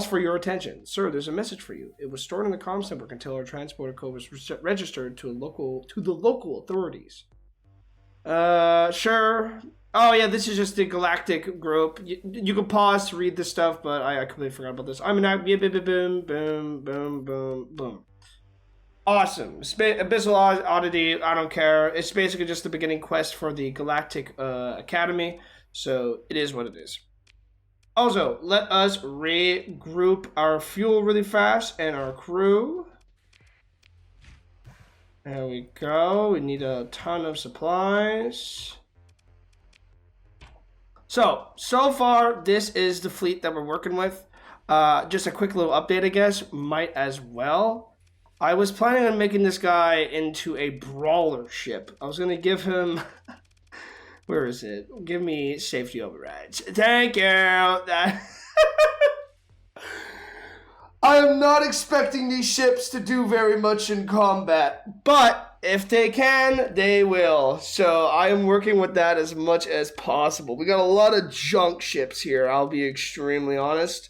for your attention. Sir, there's a message for you. It was stored in the comms network until our transporter code was registered to the local authorities. Sure. Oh yeah, this is just the galactic group. You can pause to read this stuff, but I completely forgot about this. Boom, boom, boom, boom, boom. Awesome. Abyssal Oddity, I don't care. It's basically just the beginning quest for the Galactic Academy, so it is what it is. Also, let us regroup our fuel really fast and our crew. There we go. We need a ton of supplies. So far, this is the fleet that we're working with. Just a quick little update, I guess. Might as well. I was planning on making this guy into a brawler ship. I was going to give him... Where is it? Give me safety overrides. Thank you. I am not expecting these ships to do very much in combat, but if they can, they will. So I am working with that as much as possible. We got a lot of junk ships here, I'll be extremely honest.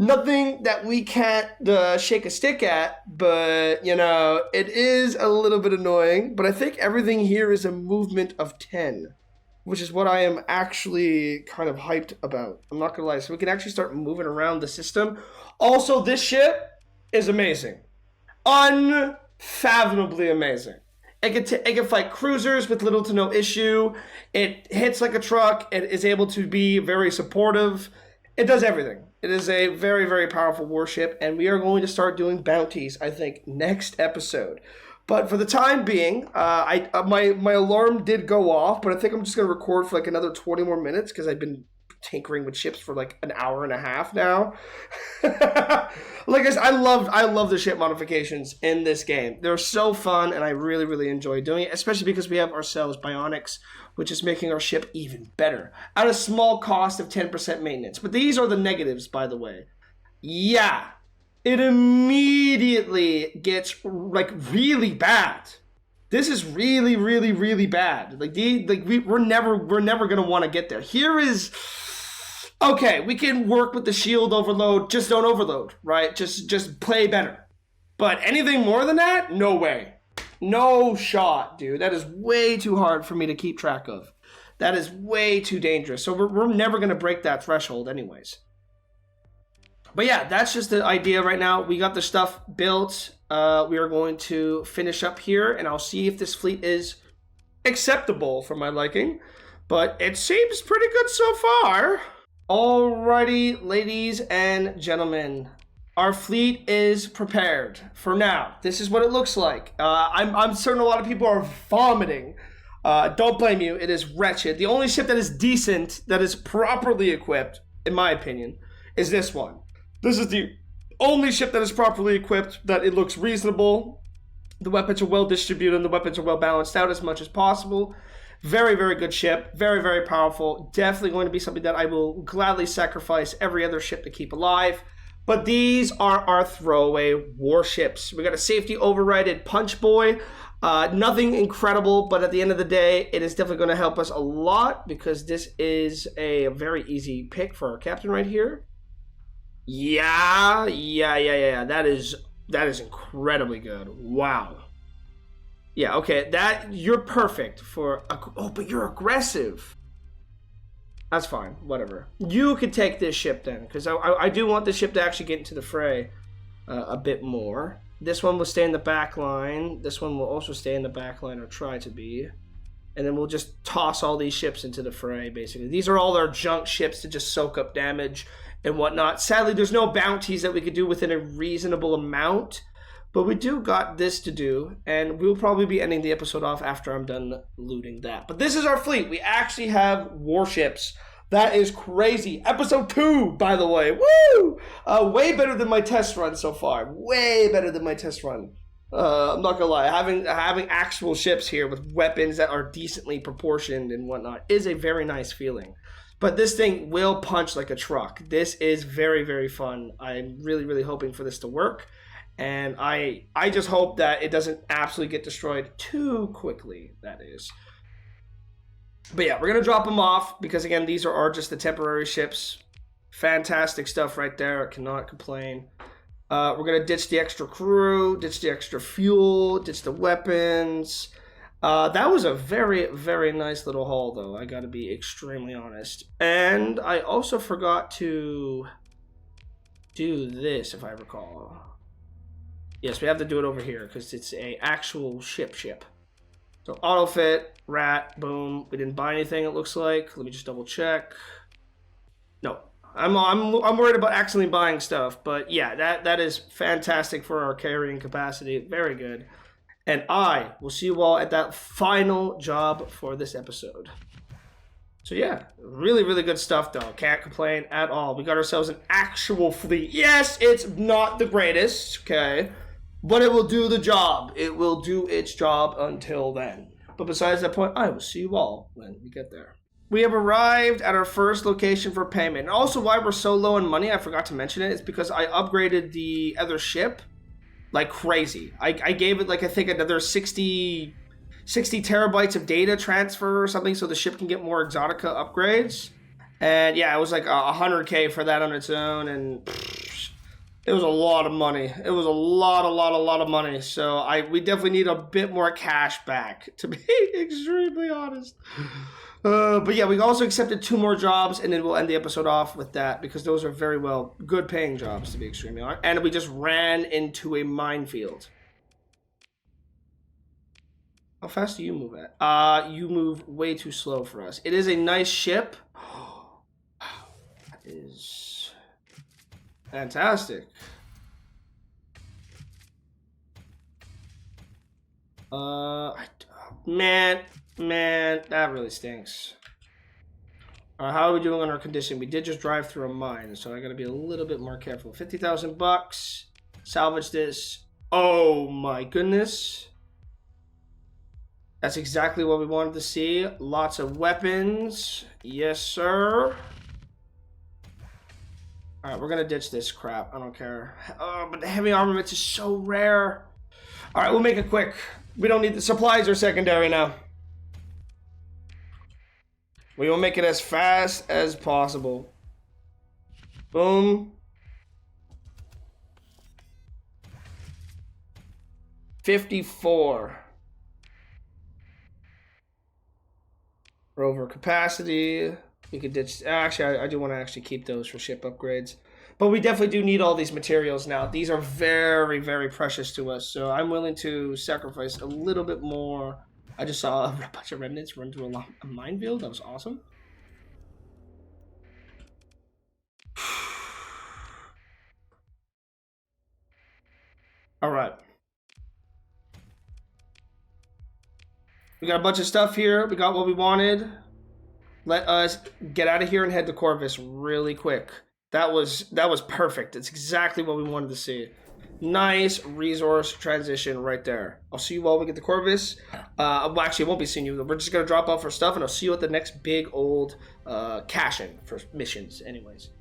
Nothing that we can't shake a stick at, but, you know, it is a little bit annoying. But I think everything here is a movement of 10, which is what I am actually kind of hyped about. I'm not going to lie. So we can actually start moving around the system. Also, this ship is amazing. Unfathomably amazing. It can fight cruisers with little to no issue. It hits like a truck. It is able to be very supportive. It does everything. It is a very, very powerful warship, and we are going to start doing bounties, I think, next episode. But for the time being, my alarm did go off, but I think I'm just going to record for like another 20 more minutes because I've been tinkering with ships for like an hour and a half now. Like I said, I love the ship modifications in this game. They're so fun, and I really, really enjoy doing it, especially because we have ourselves Bionics, which is making our ship even better at a small cost of 10% maintenance. But these are the negatives, by the way. Yeah, it immediately gets like really bad. This is really, really, really bad. We're never gonna want to get there. Here is okay. We can work with the shield overload. Just don't overload, right? Just play better. But anything more than that, no way. No shot, dude. That is way too hard for me to keep track of. That is way too dangerous. So we're never going to break that threshold anyways. But yeah, that's just the idea right now. We got the stuff built. We are going to finish up here, and I'll see if this fleet is acceptable for my liking. But it seems pretty good so far. Alrighty, ladies and gentlemen. Our fleet is prepared for now. This is what it looks like. I'm certain a lot of people are vomiting. Don't blame you. It is wretched. The only ship that is decent, that is properly equipped, in my opinion, is this one. This is the only ship that is properly equipped, that it looks reasonable. The weapons are well distributed and the weapons are well balanced out as much as possible. Very, very good ship. Very, very powerful. Definitely going to be something that I will gladly sacrifice every other ship to keep alive. But these are our throwaway warships. We got a safety overrided Punch Boy. Nothing incredible, but at the end of the day, it is definitely going to help us a lot because this is a very easy pick for our captain right here. Yeah. That is incredibly good. Wow. Yeah, okay. You're perfect for... but you're aggressive. That's fine. Whatever. You could take this ship then, because I do want this ship to actually get into the fray a bit more. This one will stay in the back line. This one will also stay in the back line, or try to be. And then we'll just toss all these ships into the fray, basically. These are all our junk ships to just soak up damage and whatnot. Sadly, there's no bounties that we could do within a reasonable amount. But we do got this to do, and we'll probably be ending the episode off after I'm done looting that. But this is our fleet. We actually have warships. That is crazy. Episode 2, by the way. Woo! Way better than my test run so far. Way better than my test run. I'm not gonna lie. Having actual ships here with weapons that are decently proportioned and whatnot is a very nice feeling. But this thing will punch like a truck. This is very, very fun. I'm really, really hoping for this to work. And I just hope that it doesn't absolutely get destroyed too quickly, that is. But yeah, we're going to drop them off because, again, these are just the temporary ships. Fantastic stuff right there. Cannot complain. We're going to ditch the extra crew, ditch the extra fuel, ditch the weapons. That was a very, very nice little haul, though. I got to be extremely honest. And I also forgot to do this, if I recall. Yes, we have to do it over here because it's a actual ship. So auto fit, rat, boom. We didn't buy anything, it looks like. Let me just double check. No, I'm worried about accidentally buying stuff, but yeah, that is fantastic for our carrying capacity. Very good. And I will see you all at that final job for this episode. So yeah, really, really good stuff though. Can't complain at all. We got ourselves an actual fleet. Yes, it's not the greatest, okay? But it will do the job. It will do its job until then. But besides that point, I will see you all when we get there. We have arrived at our first location for payment. And also why we're so low in money, I forgot to mention it, is because I upgraded the other ship like crazy. I gave it like, I think another 60 terabytes of data transfer or something so the ship can get more Exotica upgrades. And yeah, it was like 100K for that on its own, and it was a lot of money. It was a lot of money. So we definitely need a bit more cash back, to be extremely honest. But yeah, we also accepted 2 more jobs, and then we'll end the episode off with that because those are very good paying jobs, to be extremely honest. And we just ran into a minefield. How fast do you move at? You move way too slow for us. It is a nice ship. That is fantastic. Man, that really stinks. How are we doing on our condition? We did just drive through a mine, so I gotta be a little bit more careful. 50,000 bucks. Salvage this. Oh my goodness. That's exactly what we wanted to see. Lots of weapons. Yes, sir. Alright, we're gonna ditch this crap. I don't care. Oh, but the heavy armaments is so rare. Alright, we'll make it quick. We don't need the supplies are secondary now. We will make it as fast as possible. Boom. 54. We're over capacity. We could ditch. Actually, I do want to actually keep those for ship upgrades. But we definitely do need all these materials now. These are very, very precious to us. So I'm willing to sacrifice a little bit more. I just saw a bunch of remnants run through a minefield. That was awesome. All right. We got a bunch of stuff here. We got what we wanted. Let us get out of here and head to Corvus really quick. That was perfect. It's exactly what we wanted to see. Nice resource transition right there. I'll see you all when we get to Corvus. Well, actually, I won't be seeing you. We're just going to drop off our stuff, and I'll see you at the next big old cash-in for missions anyways.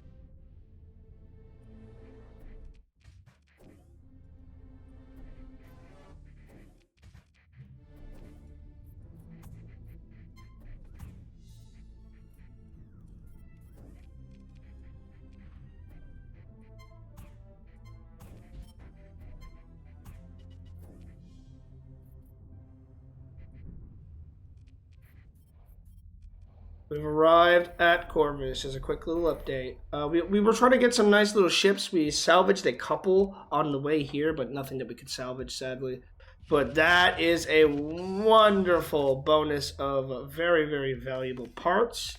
We've arrived at Corvus as a quick little update. We were trying to get some nice little ships. We salvaged a couple on the way here, but nothing that we could salvage, sadly. But that is a wonderful bonus of very, very valuable parts.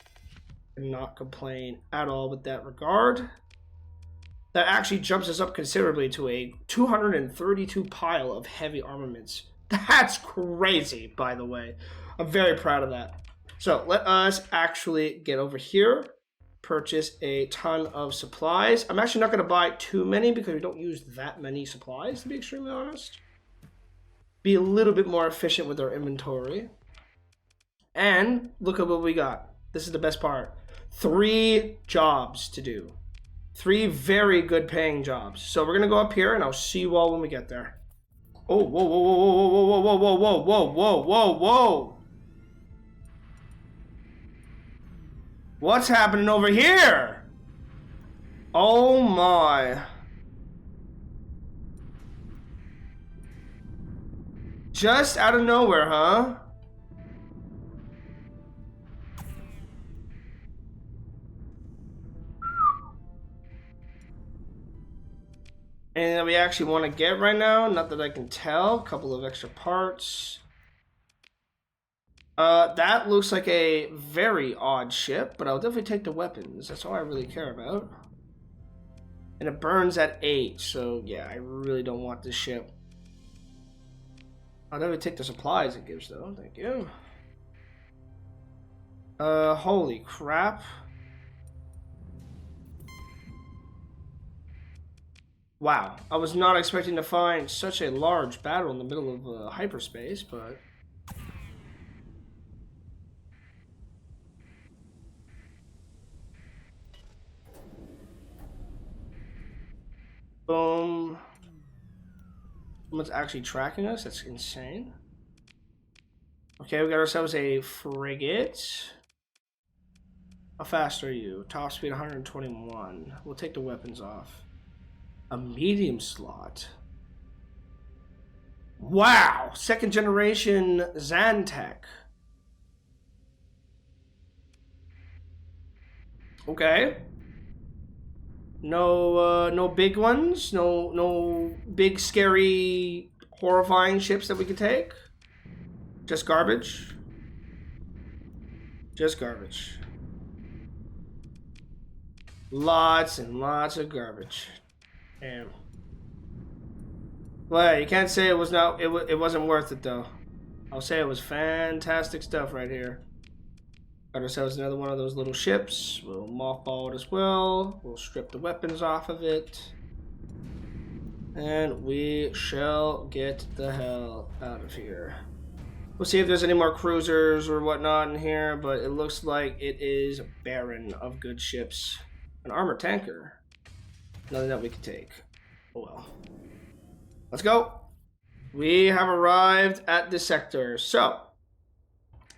Cannot complain at all with that regard. That actually jumps us up considerably to a 232 pile of heavy armaments. That's crazy, by the way. I'm very proud of that. So let us actually get over here, purchase a ton of supplies. I'm actually not going to buy too many because we don't use that many supplies, to be extremely honest. Be a little bit more efficient with our inventory. And look at what we got. This is the best part. 3 jobs to do. 3 very good paying jobs. So we're gonna go up here and I'll see you all when we get there. Oh, whoa, whoa, whoa, whoa, whoa, whoa, whoa, whoa, whoa, whoa, whoa, whoa. What's happening over here? Oh my. Just out of nowhere, huh? Anything that we actually want to get right now? Not that I can tell. A couple of extra parts. That looks like a very odd ship, but I'll definitely take the weapons. That's all I really care about. And it burns at 8, so yeah, I really don't want this ship. I'll definitely take the supplies it gives, though. Thank you. Holy crap. Wow, I was not expecting to find such a large battle in the middle of hyperspace, but... Boom. Someone's actually tracking us, that's insane. Okay, we got ourselves a frigate. How fast are you? Top speed 121. We'll take the weapons off. A medium slot. Wow! 2nd generation Zantech. Okay. No big ones? No big, scary, horrifying ships that we could take? Just garbage? Just garbage. Lots and lots of garbage. Damn. Well, you can't say it was not. It wasn't worth it though. I'll say it was fantastic stuff right here. Got ourselves another one of those little ships. We'll mothball it as well. We'll strip the weapons off of it, and we shall get the hell out of here. We'll see if there's any more cruisers or whatnot in here, but it looks like it is barren of good ships. An armored tanker. Nothing that we can take. Oh well. Let's go. We have arrived at the sector. So,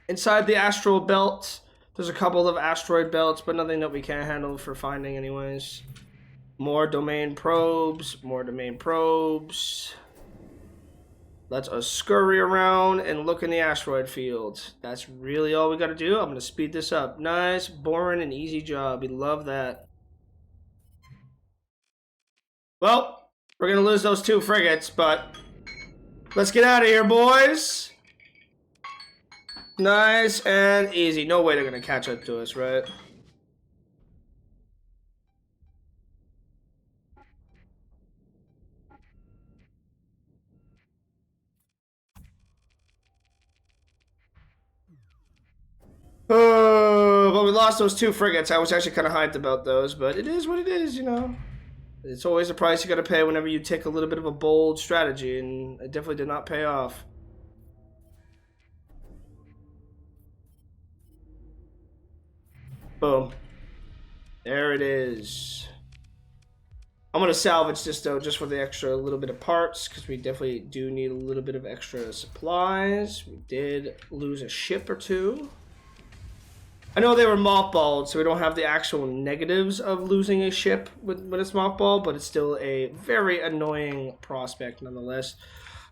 inside the astral belt, there's a couple of asteroid belts, but nothing that we can't handle for finding anyways. More domain probes. More domain probes. Let's scurry around and look in the asteroid field. That's really all we got to do. I'm going to speed this up. Nice, boring, and easy job. We love that. Well, we're going to lose those 2 frigates, but let's get out of here, boys. Nice and easy. No way they're going to catch up to us, right? Oh, but we lost those 2 frigates. I was actually kind of hyped about those, but it is what it is, you know. It's always a price you got to pay whenever you take a little bit of a bold strategy, and it definitely did not pay off. Boom. There it is. I'm going to salvage this, though, just for the extra little bit of parts, because we definitely do need a little bit of extra supplies. We did lose a ship or 2. I know they were mothballed, so we don't have the actual negatives of losing a ship when it's mothballed, but it's still a very annoying prospect nonetheless.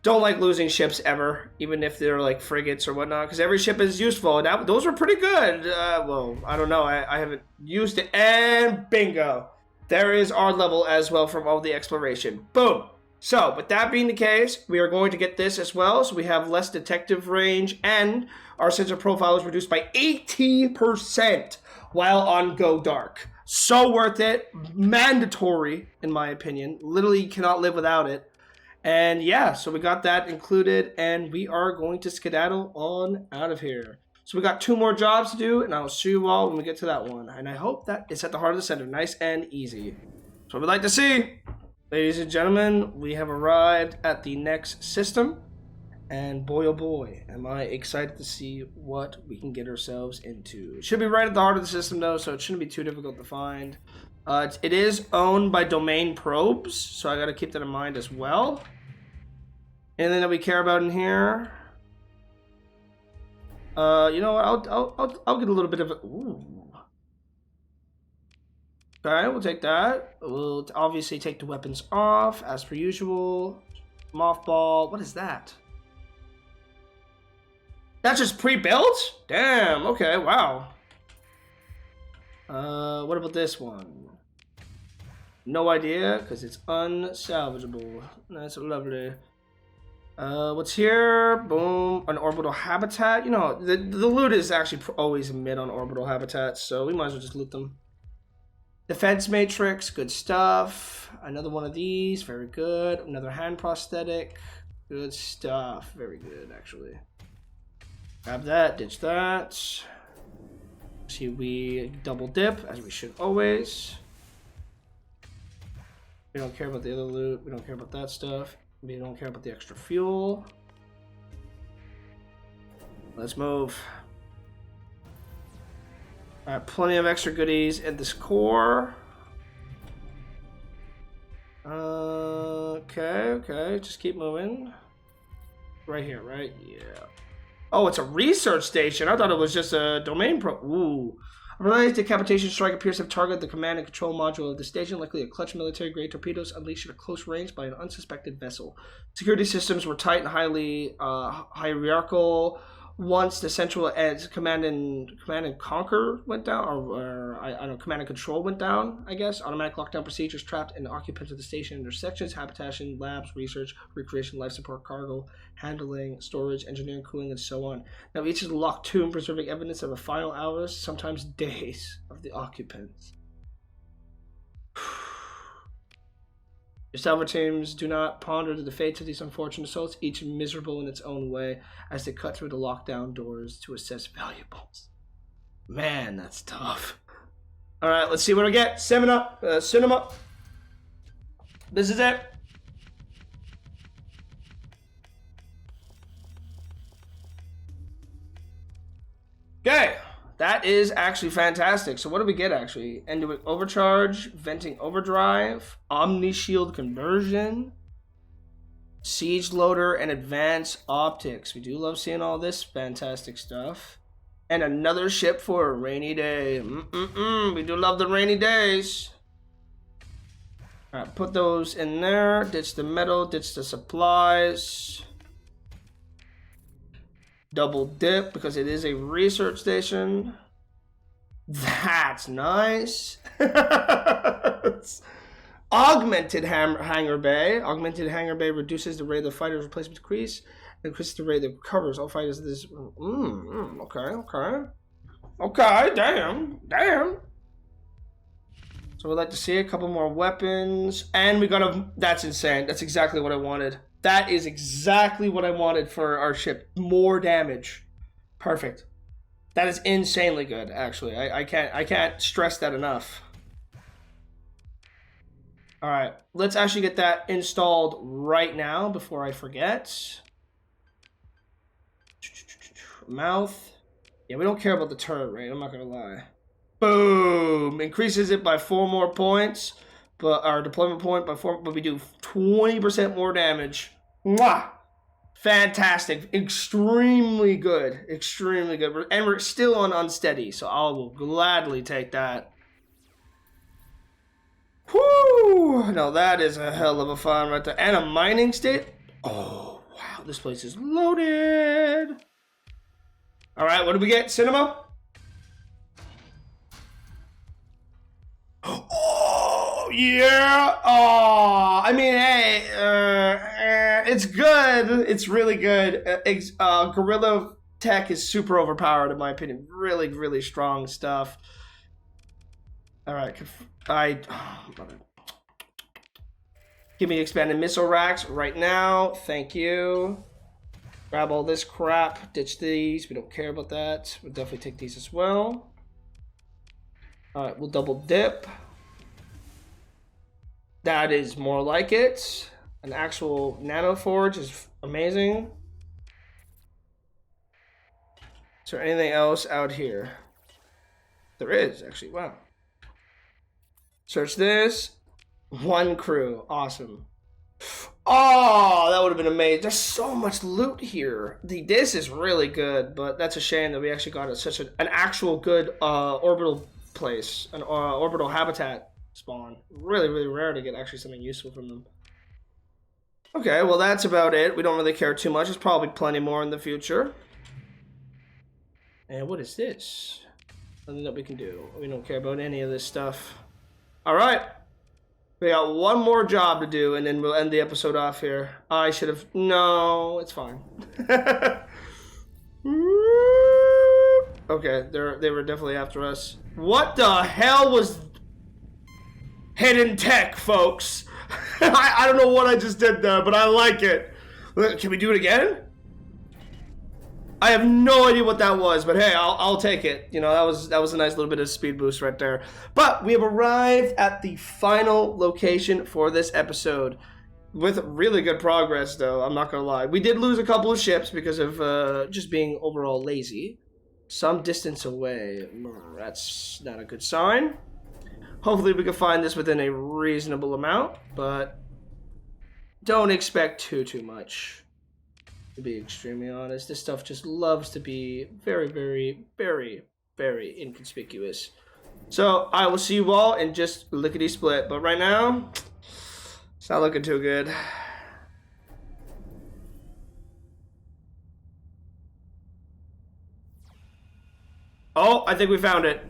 Don't like losing ships ever, even if they're like frigates or whatnot, because every ship is useful. And those were pretty good. Well, I don't know. I haven't used it. And bingo. There is our level as well from all the exploration. Boom. So, with that being the case, we are going to get this as well. So we have less detective range, and our sensor profile is reduced by 80% while on Go Dark. So worth it. Mandatory, in my opinion. Literally cannot live without it. And yeah, so we got that included, and we are going to skedaddle on out of here. So we got 2 more jobs to do, and I'll see you all when we get to that one. And I hope that it's at the heart of the center. Nice and easy. That's what we'd like to see. Ladies and gentlemen, we have arrived at the next system, and boy oh boy, am I excited to see what we can get ourselves into. It should be right at the heart of the system though, so it shouldn't be too difficult to find. It is owned by Domain Probes, so I gotta keep that in mind as well. Anything that we care about in here? You know what? I'll get a little bit of a. Ooh. Okay, we'll take that. We'll obviously take the weapons off as per usual. Mothball. What is that? That's just pre-built? Damn. Okay. Wow. What about this one? No idea, because it's unsalvageable. That's lovely. What's here? Boom. An orbital habitat. You know, the loot is actually always mid on orbital habitats, so we might as well just loot them. Defense matrix, good stuff. Another one of these, very good. Another hand prosthetic, good stuff. Very good, actually. Grab that, ditch that. See, we double dip, as we should always. We don't care about the other loot. We don't care about that stuff. We don't care about the extra fuel. Let's move. Alright, plenty of extra goodies in this core. Okay. Just keep moving. Right here, right? Yeah. Oh, it's a research station. I thought it was just a domain pro. Ooh. A related decapitation strike appears to have targeted the command and control module of the station, likely a clutch military-grade torpedoes unleashed at a close range by an unsuspected vessel. Security systems were tight and highly hierarchical. Once the central edge command and conquer went down, or I don't know, command and control went down, I guess. Automatic lockdown procedures trapped in the occupants of the station intersections, habitation, labs, research, recreation, life support, cargo, handling, storage, engineering, cooling, and so on. Now each is locked to and preserving evidence of the final hours, sometimes days, of the occupants. Your salvage teams do not ponder the fates of these unfortunate souls, each miserable in its own way, as they cut through the lockdown doors to assess valuables. Man, that's tough. Alright, let's see what I get. Cinema. This is it. Okay. That is actually fantastic. So what do we get actually? Enduit overcharge, venting overdrive, omni shield conversion, siege loader, and advanced optics. We do love seeing all this fantastic stuff. And another ship for a rainy day. We do love the rainy days. All right, put those in there. Ditch the metal, ditch the supplies. Double dip because it is a research station. That's nice. Augmented hangar bay. Augmented hangar bay reduces the rate of the fighter's replacement decrease and increases the rate that covers all fighters. This. Okay. Damn. So we'd like to see a couple more weapons, and we got a. That's insane. That's exactly what I wanted. That is exactly what I wanted for our ship. More damage. Perfect. That is insanely good, actually. I can't stress that enough. Alright, let's actually get that installed right now before I forget. Mouth. Yeah, we don't care about the turret rate, I'm not gonna lie. Boom! Increases it by 4 more points. But our deployment point by 4, but we do 20% more damage. Mwah! Fantastic. Extremely good. And we're still on unsteady, so I will gladly take that. Whoo! No, that is a hell of a fun right there. And a mining state. Oh, wow. This place is loaded. All right, what do we get? Cinema? Oh, yeah. Oh, I mean, hey, it's good. It's really good. Guerrilla tech is super overpowered, in my opinion. Really, really strong stuff. All right. Give me expanded missile racks right now. Thank you. Grab all this crap. Ditch these. We don't care about that. We'll definitely take these as well. All right, we'll double dip. That is more like it. An actual nano forge is amazing. Is there anything else out here? There is, actually. Wow. Search this. 1 crew. Awesome. Oh, that would have been amazing. There's so much loot here. This is really good, but that's a shame that we actually got such an actual good orbital place, an orbital habitat spawn. Really, really rare to get actually something useful from them. Okay, well that's about it. We don't really care too much. There's probably plenty more in the future. And what is this? Nothing that we can do. We don't care about any of this stuff. Alright. We got one more job to do, and then we'll end the episode off here. I should have... No, it's fine. Okay, they were definitely after us. What the hell was... hidden tech, folks? I don't know what I just did there, but I like it. Can we do it again? I have no idea what that was, but hey, I'll take it. You know, that was a nice little bit of speed boost right there. But we have arrived at the final location for this episode with really good progress, though. I'm not gonna lie. We did lose a couple of ships because of just being overall lazy. Some distance away. That's not a good sign. Hopefully we can find this within a reasonable amount, but don't expect too much. To be extremely honest, this stuff just loves to be very, very, very, very inconspicuous. So I will see you all in just lickety split, but right now it's not looking too good. Oh, I think we found it.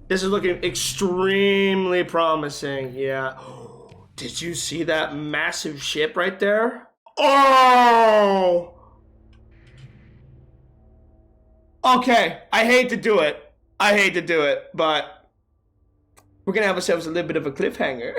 This is looking extremely promising. Yeah. Did you see that massive ship right there? Oh! Okay, I hate to do it. But we're gonna have ourselves a little bit of a cliffhanger.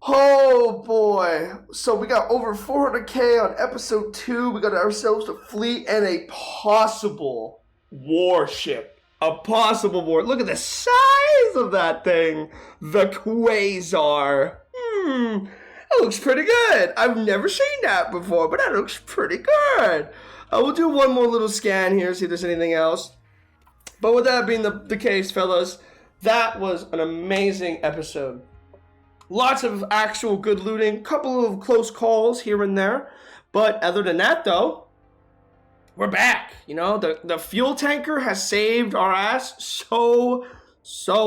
Oh boy. So we got over 400k on episode 2. We got ourselves a fleet and a possible warship. A possible war. Look at the size of that thing. The Quasar. That looks pretty good. I've never seen that before, but that looks pretty good. We'll do one more little scan here, see if there's anything else. But with that being the case, fellas, that was an amazing episode. Lots of actual good looting, couple of close calls here and there. But other than that, though, we're back. You know, the fuel tanker has saved our ass so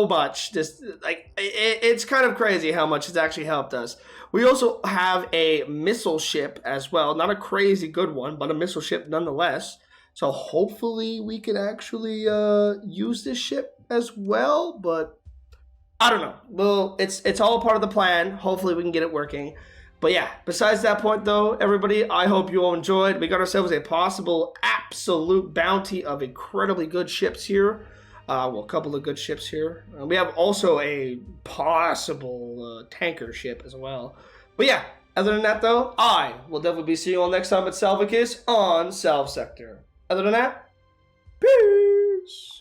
much. It's kind of crazy how much it's actually helped us. We also have a missile ship as well. Not a crazy good one, but a missile ship nonetheless. So hopefully we can actually use this ship as well. But I don't know. Well, it's all part of the plan. Hopefully we can get it working. But yeah, besides that point though, everybody, I hope you all enjoyed. We got ourselves a possible absolute bounty of incredibly good ships here. Well, a couple of good ships here. We have also a possible tanker ship as well. But yeah, other than that though, I will definitely be seeing you all next time at Salvicus on SalvSector. Other than that, peace!